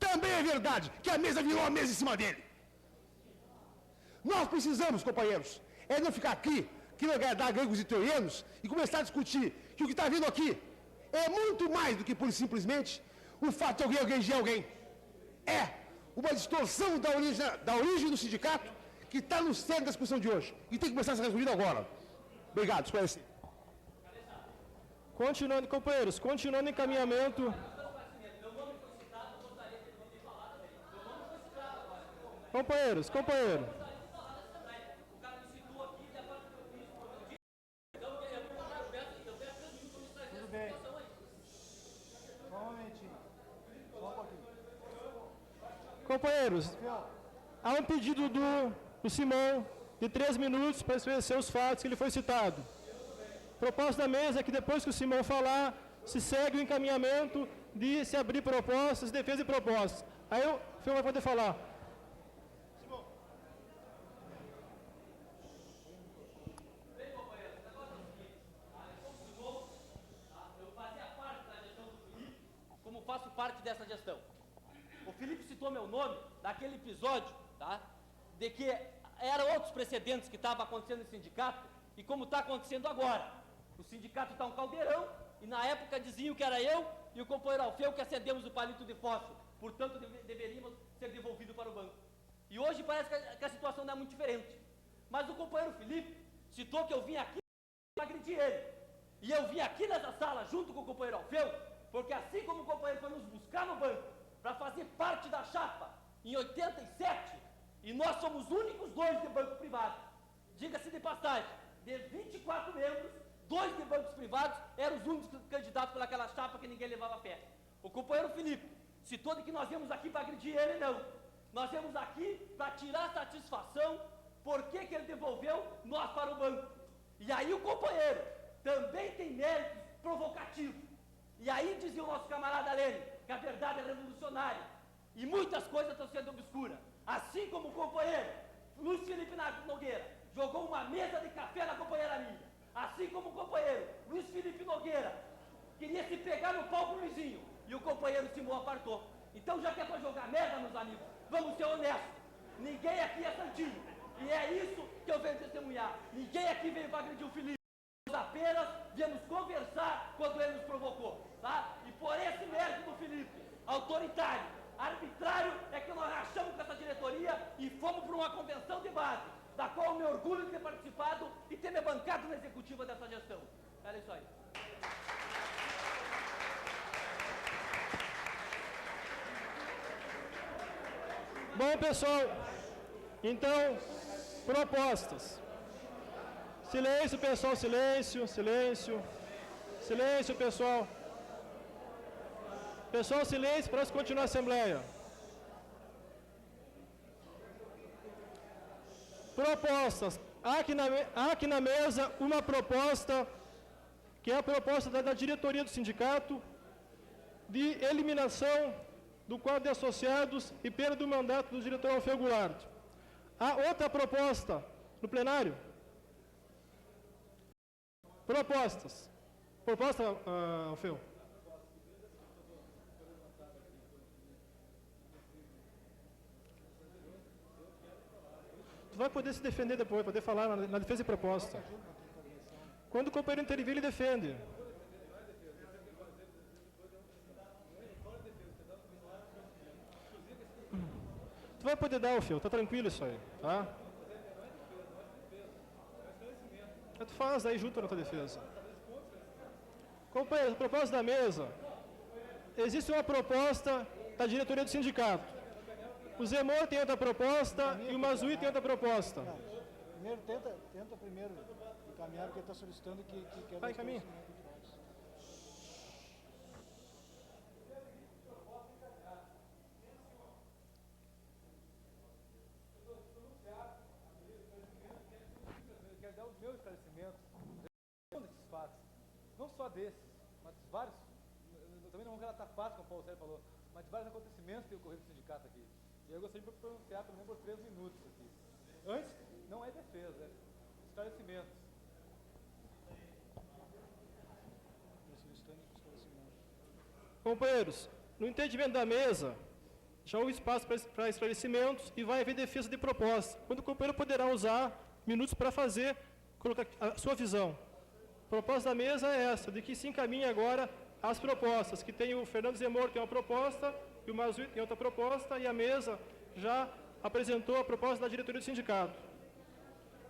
também é verdade que a mesa virou a mesa em cima dele. Nós precisamos, companheiros, é não ficar aqui, que não agradar gregos e troianos, e começar a discutir que o que está vindo aqui é muito mais do que pura e simplesmente o fato de alguém agredir alguém. É uma distorção da origem do sindicato que está no centro da discussão de hoje. E tem que começar a ser resolvido agora. Obrigado, esclareci. Continuando, companheiros, continuando em encaminhamento. Companheiros. Companheiros, há um pedido do Simão de 3 minutos para esclarecer os fatos que ele foi citado. Proposta da mesa é que depois que o Simão falar, se segue o encaminhamento de se abrir propostas, defesa e propostas. Aí o Fio vai poder falar. Como faço parte dessa gestão. O Felipe citou meu nome naquele episódio, tá? De que eram outros precedentes que estavam acontecendo no sindicato e como está acontecendo agora. O sindicato está um caldeirão e na época diziam que era eu e o companheiro Alfeu que acendemos o palito de fósforo, portanto deveríamos ser devolvidos para o banco. E hoje parece que a situação não é muito diferente. Mas o companheiro Felipe citou que eu vim aqui para agredir ele. E eu vim aqui nessa sala junto com o companheiro Alfeu, porque assim como o companheiro foi nos buscar no banco para fazer parte da chapa em 87, e nós somos os únicos 2 de banco privado. Diga-se de passagem, de 24 membros, 2 de bancos privados eram os únicos candidatos pelaquela chapa que ninguém levava a pé. O companheiro Felipe citou de que nós viemos aqui para agredir ele, não. Nós viemos aqui para tirar satisfação por que ele devolveu nós para o banco. E aí o companheiro também tem méritos provocativos. E aí dizia o nosso camarada Lênin que a verdade é revolucionária. E muitas coisas estão sendo obscuras. Assim como o companheiro Luiz Felipe Nogueira jogou uma mesa de café na companheira minha. Assim como o companheiro Luiz Felipe Nogueira queria se pegar no pau pro Luizinho. E o companheiro Simão apartou. Então já que é para jogar merda, meus amigos, vamos ser honestos. Ninguém aqui é santinho. E é isso que eu venho testemunhar. Ninguém aqui veio para agredir o Felipe. Nós apenas viemos conversar quando ele nos provocou. Tá? E por esse mérito do Felipe, autoritário, Arbitrário é que nós rachamos com essa diretoria e fomos para uma convenção de base, da qual eu me orgulho de ter participado e ter me bancado na executiva dessa gestão. Era isso aí. Bom, pessoal, então, propostas. Silêncio, pessoal, silêncio, silêncio. Silêncio, pessoal. Pessoal, silêncio para continuar a Assembleia. Propostas. Aqui na mesa uma proposta, que é a proposta da diretoria do sindicato, de eliminação do quadro de associados e perda do mandato do diretor Alfeu Goulart. Há outra proposta no plenário? Propostas. Proposta, Alfeu? Tu vai poder se defender depois, poder falar na defesa e proposta. Quando o companheiro intervir, ele defende. Tu vai poder dar, Alfeu, tá tranquilo isso aí, tá? Tu faz aí junto na tua defesa. Companheiro, proposta da mesa. Existe uma proposta da diretoria do sindicato. O Zemor tem outra proposta e o Mazui tem outra proposta. Primeiro, tenta primeiro encaminhar, porque ele está solicitando que quer... Vai, encaminha. Quero dar os meus esclarecimentos desses fatos, não só desses, mas vários, eu também não vou relatar fatos, como o Paulo Sérgio falou, mas de vários acontecimentos que têm ocorrido no sindicato aqui. E eu gostaria de pronunciar pelo menos por 3 minutos aqui. Antes, não é defesa, é esclarecimentos. Companheiros, no entendimento da mesa, já houve espaço para esclarecimentos e vai haver defesa de proposta, quando o companheiro poderá usar minutos para fazer, colocar a sua visão. A proposta da mesa é essa, de que se encaminhe agora as propostas, que tem o Fernando Zemor, tem uma proposta, e o Mazui tem outra proposta, e a mesa já apresentou a proposta da diretoria do sindicato.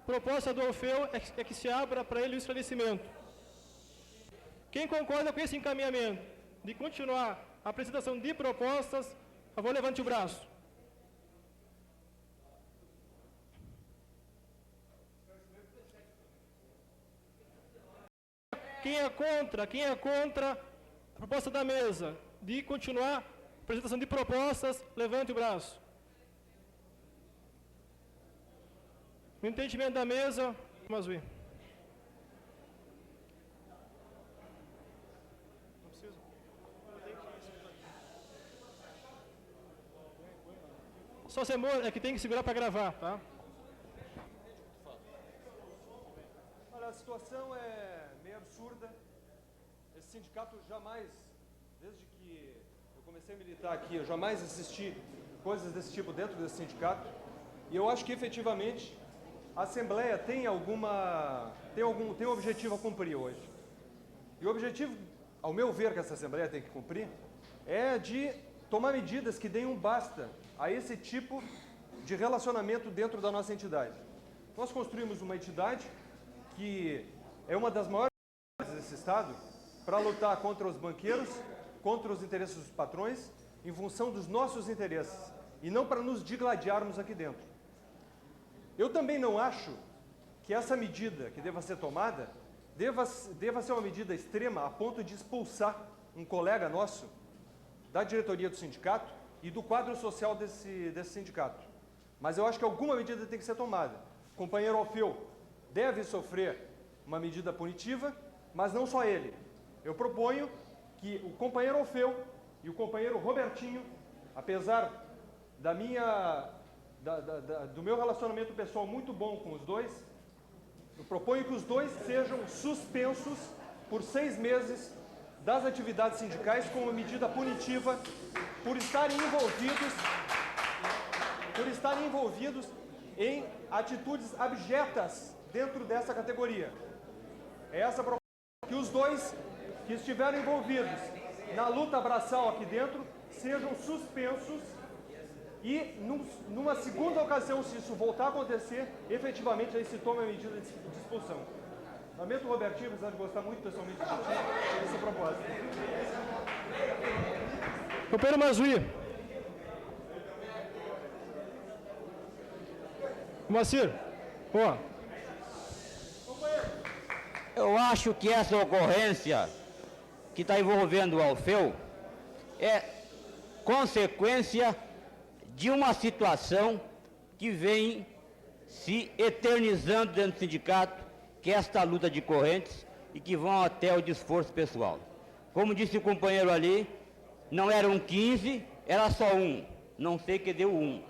Proposta do Alfeu é que se abra para ele o esclarecimento. Quem concorda com esse encaminhamento de continuar a apresentação de propostas, por favor, levante o braço. Quem é contra a proposta da mesa de continuar a apresentação de propostas, levante o braço. No entendimento da mesa, Mazui. Não precisa. Só Zemor é que tem que segurar para gravar, tá? Olha, a situação é meio absurda. Esse sindicato jamais, desde que eu comecei a militar aqui, eu jamais assisti coisas desse tipo dentro desse sindicato. E eu acho que efetivamente a Assembleia tem um objetivo a cumprir hoje. E o objetivo, ao meu ver, que essa Assembleia tem que cumprir, é de tomar medidas que deem um basta a esse tipo de relacionamento dentro da nossa entidade. Nós construímos uma entidade que é uma das maiores desse Estado para lutar contra os banqueiros, contra os interesses dos patrões, em função dos nossos interesses, e não para nos digladiarmos aqui dentro. Eu também não acho que essa medida que deva ser tomada deva ser uma medida extrema a ponto de expulsar um colega nosso da diretoria do sindicato e do quadro social desse sindicato. Mas eu acho que alguma medida tem que ser tomada. O companheiro Alfeu deve sofrer uma medida punitiva, mas não só ele. Eu proponho que o companheiro Alfeu e o companheiro Robertinho, apesar do meu relacionamento pessoal muito bom com os dois, eu proponho que os dois sejam suspensos por 6 meses das atividades sindicais como medida punitiva por estarem envolvidos em atitudes abjetas dentro dessa categoria. É essa proposta, que os dois que estiveram envolvidos na luta braçal aqui dentro sejam suspensos e, numa segunda ocasião, se isso voltar a acontecer, efetivamente aí se toma a medida de expulsão. Lamento, Robertinho, apesar de gostar muito pessoalmente de ti, essa proposta. Companheiro Mazui. Moacir. Ó. Eu acho que essa ocorrência que está envolvendo o Alfeu é consequência de uma situação que vem se eternizando dentro do sindicato, que é esta luta de correntes e que vão até o desforço pessoal. Como disse o companheiro ali, não eram 15, era só um. Não sei que deu um.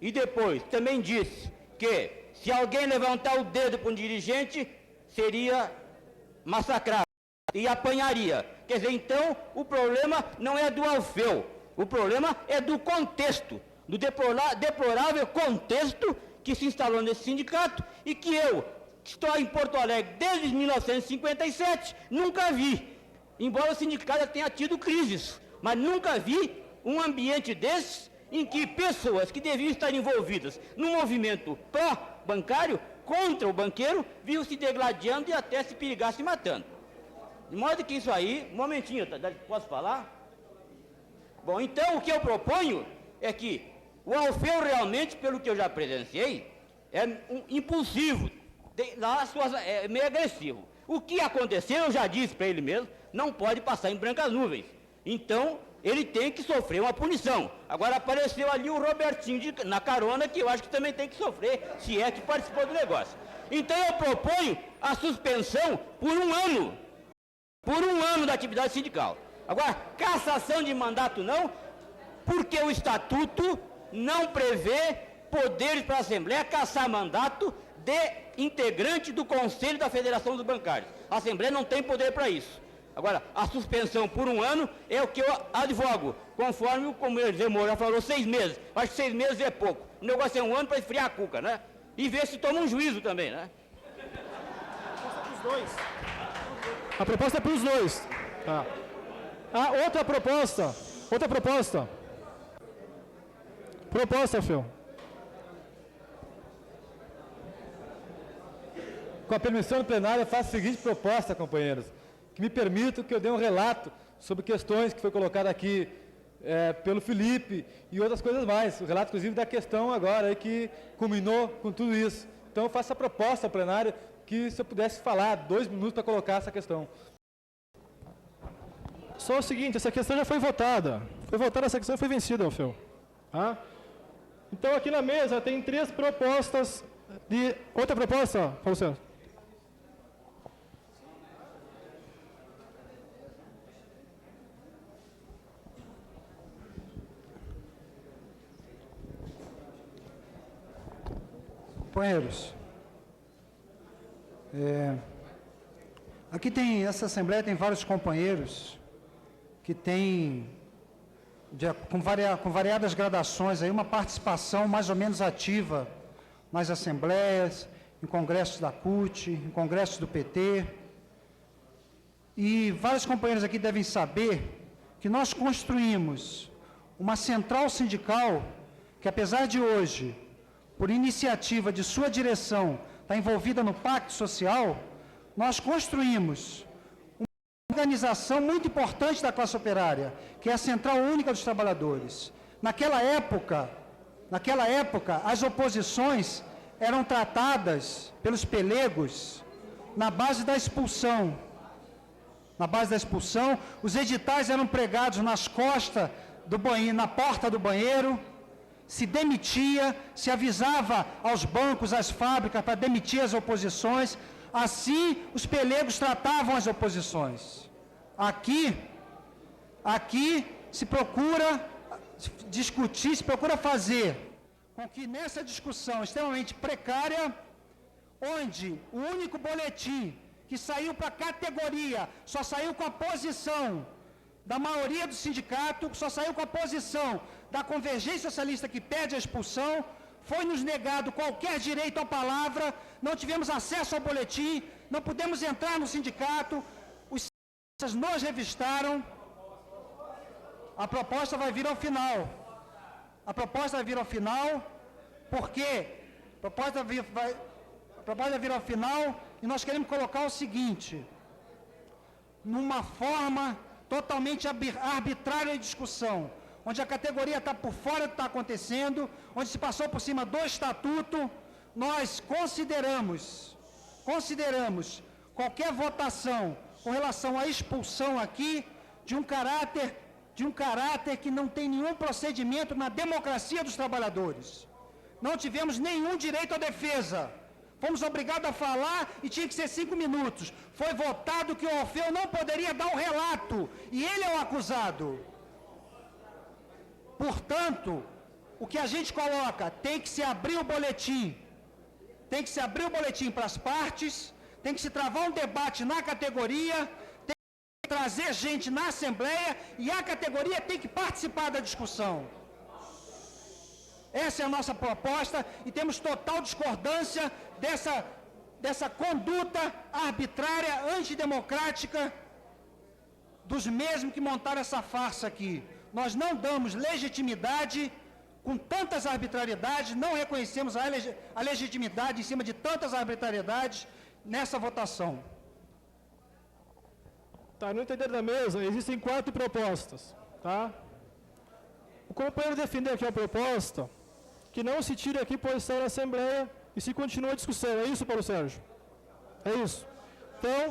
E depois, também disse que se alguém levantar o dedo para um dirigente, seria massacrado e apanharia. Quer dizer, então, o problema não é do Alfeu, o problema é do contexto, do deplorável contexto que se instalou nesse sindicato e que eu, que estou em Porto Alegre desde 1957, nunca vi. Embora o sindicato tenha tido crises, mas nunca vi um ambiente desses em que pessoas que deviam estar envolvidas no movimento pró-bancário contra o banqueiro viam se degladiando e até se perigar se matando. De modo que isso aí, um momentinho, posso falar? Bom, então o que eu proponho é que o Alfeu realmente, pelo que eu já presenciei, é impulsivo, é meio agressivo. O que aconteceu, eu já disse para ele mesmo, não pode passar em brancas nuvens. Então, ele tem que sofrer uma punição. Agora apareceu ali o Robertinho na carona, que eu acho que também tem que sofrer, se é que participou do negócio. Então eu proponho a suspensão por um ano da atividade sindical. Agora, cassação de mandato não, porque o estatuto não prevê poderes para a Assembleia cassar mandato de integrante do Conselho da Federação dos Bancários. A Assembleia não tem poder para isso. Agora, a suspensão por um ano é o que eu advogo, conforme o companheiro Zé Moura falou, 6 meses. Acho que 6 meses é pouco. O negócio é um ano para esfriar a cuca, né? E ver se toma um juízo também, né? A proposta é para os dois. Tá. Ah, outra proposta. Proposta, Alfeu. Com a permissão do plenário, eu faço a seguinte proposta, companheiros. Que me permitam que eu dê um relato sobre questões que foi colocada aqui pelo Felipe e outras coisas mais. O relato, inclusive, da questão agora aí, que culminou com tudo isso. Então, eu faço a proposta ao plenário que, se eu pudesse falar 2 minutos para colocar essa questão. Só o seguinte, essa questão já foi votada. Foi votada, essa questão foi vencida, Alfeu. Tá? Então, aqui na mesa tem 3 propostas de... Outra proposta, Paulo César? Companheiros, aqui essa Assembleia tem vários companheiros que têm, com variadas gradações, aí, uma participação mais ou menos ativa nas Assembleias, em congressos da CUT, em congressos do PT. E vários companheiros aqui devem saber que nós construímos uma central sindical que, apesar de hoje, por iniciativa de sua direção, está envolvida no Pacto Social, nós construímos uma organização muito importante da classe operária, que é a Central Única dos Trabalhadores. Naquela época, as oposições eram tratadas pelos pelegos na base da expulsão. Os editais eram pregados nas costas do banheiro, na porta do banheiro, se demitia, se avisava aos bancos, às fábricas, para demitir as oposições. Assim, os pelegos tratavam as oposições. Aqui se procura discutir, se procura fazer com que nessa discussão extremamente precária, onde o único boletim que saiu para a categoria, só saiu com a posição da maioria do sindicato, só saiu com a posição da Convergência Socialista que pede a expulsão, foi nos negado qualquer direito à palavra, não tivemos acesso ao boletim, não pudemos entrar no sindicato, os sindicalistas nos revistaram. A proposta vai vir ao final. A proposta vai vir ao final, porque a proposta vai vir ao final e nós queremos colocar o seguinte, numa forma totalmente arbitrária de discussão, onde a categoria está por fora do que está acontecendo, onde se passou por cima do estatuto, nós consideramos qualquer votação com relação à expulsão aqui de um caráter que não tem nenhum procedimento na democracia dos trabalhadores. Não tivemos nenhum direito à defesa. Fomos obrigados a falar e tinha que ser 5 minutos. Foi votado que o Alfeu não poderia dar o relato, e ele é o acusado. Portanto, o que a gente coloca, tem que se abrir o boletim. Tem que se abrir o boletim para as partes, tem que se travar um debate na categoria, tem que trazer gente na Assembleia e a categoria tem que participar da discussão. Essa é a nossa proposta e temos total discordância dessa conduta arbitrária, antidemocrática dos mesmos que montaram essa farsa aqui. Nós não damos legitimidade com tantas arbitrariedades, não reconhecemos a legitimidade em cima de tantas arbitrariedades nessa votação. Tá, no entender da mesa, existem 4 propostas, tá? O companheiro defendeu aqui a proposta que não se tire aqui posição na Assembleia e se continue a discussão. É isso, Paulo Sérgio? É isso. Então...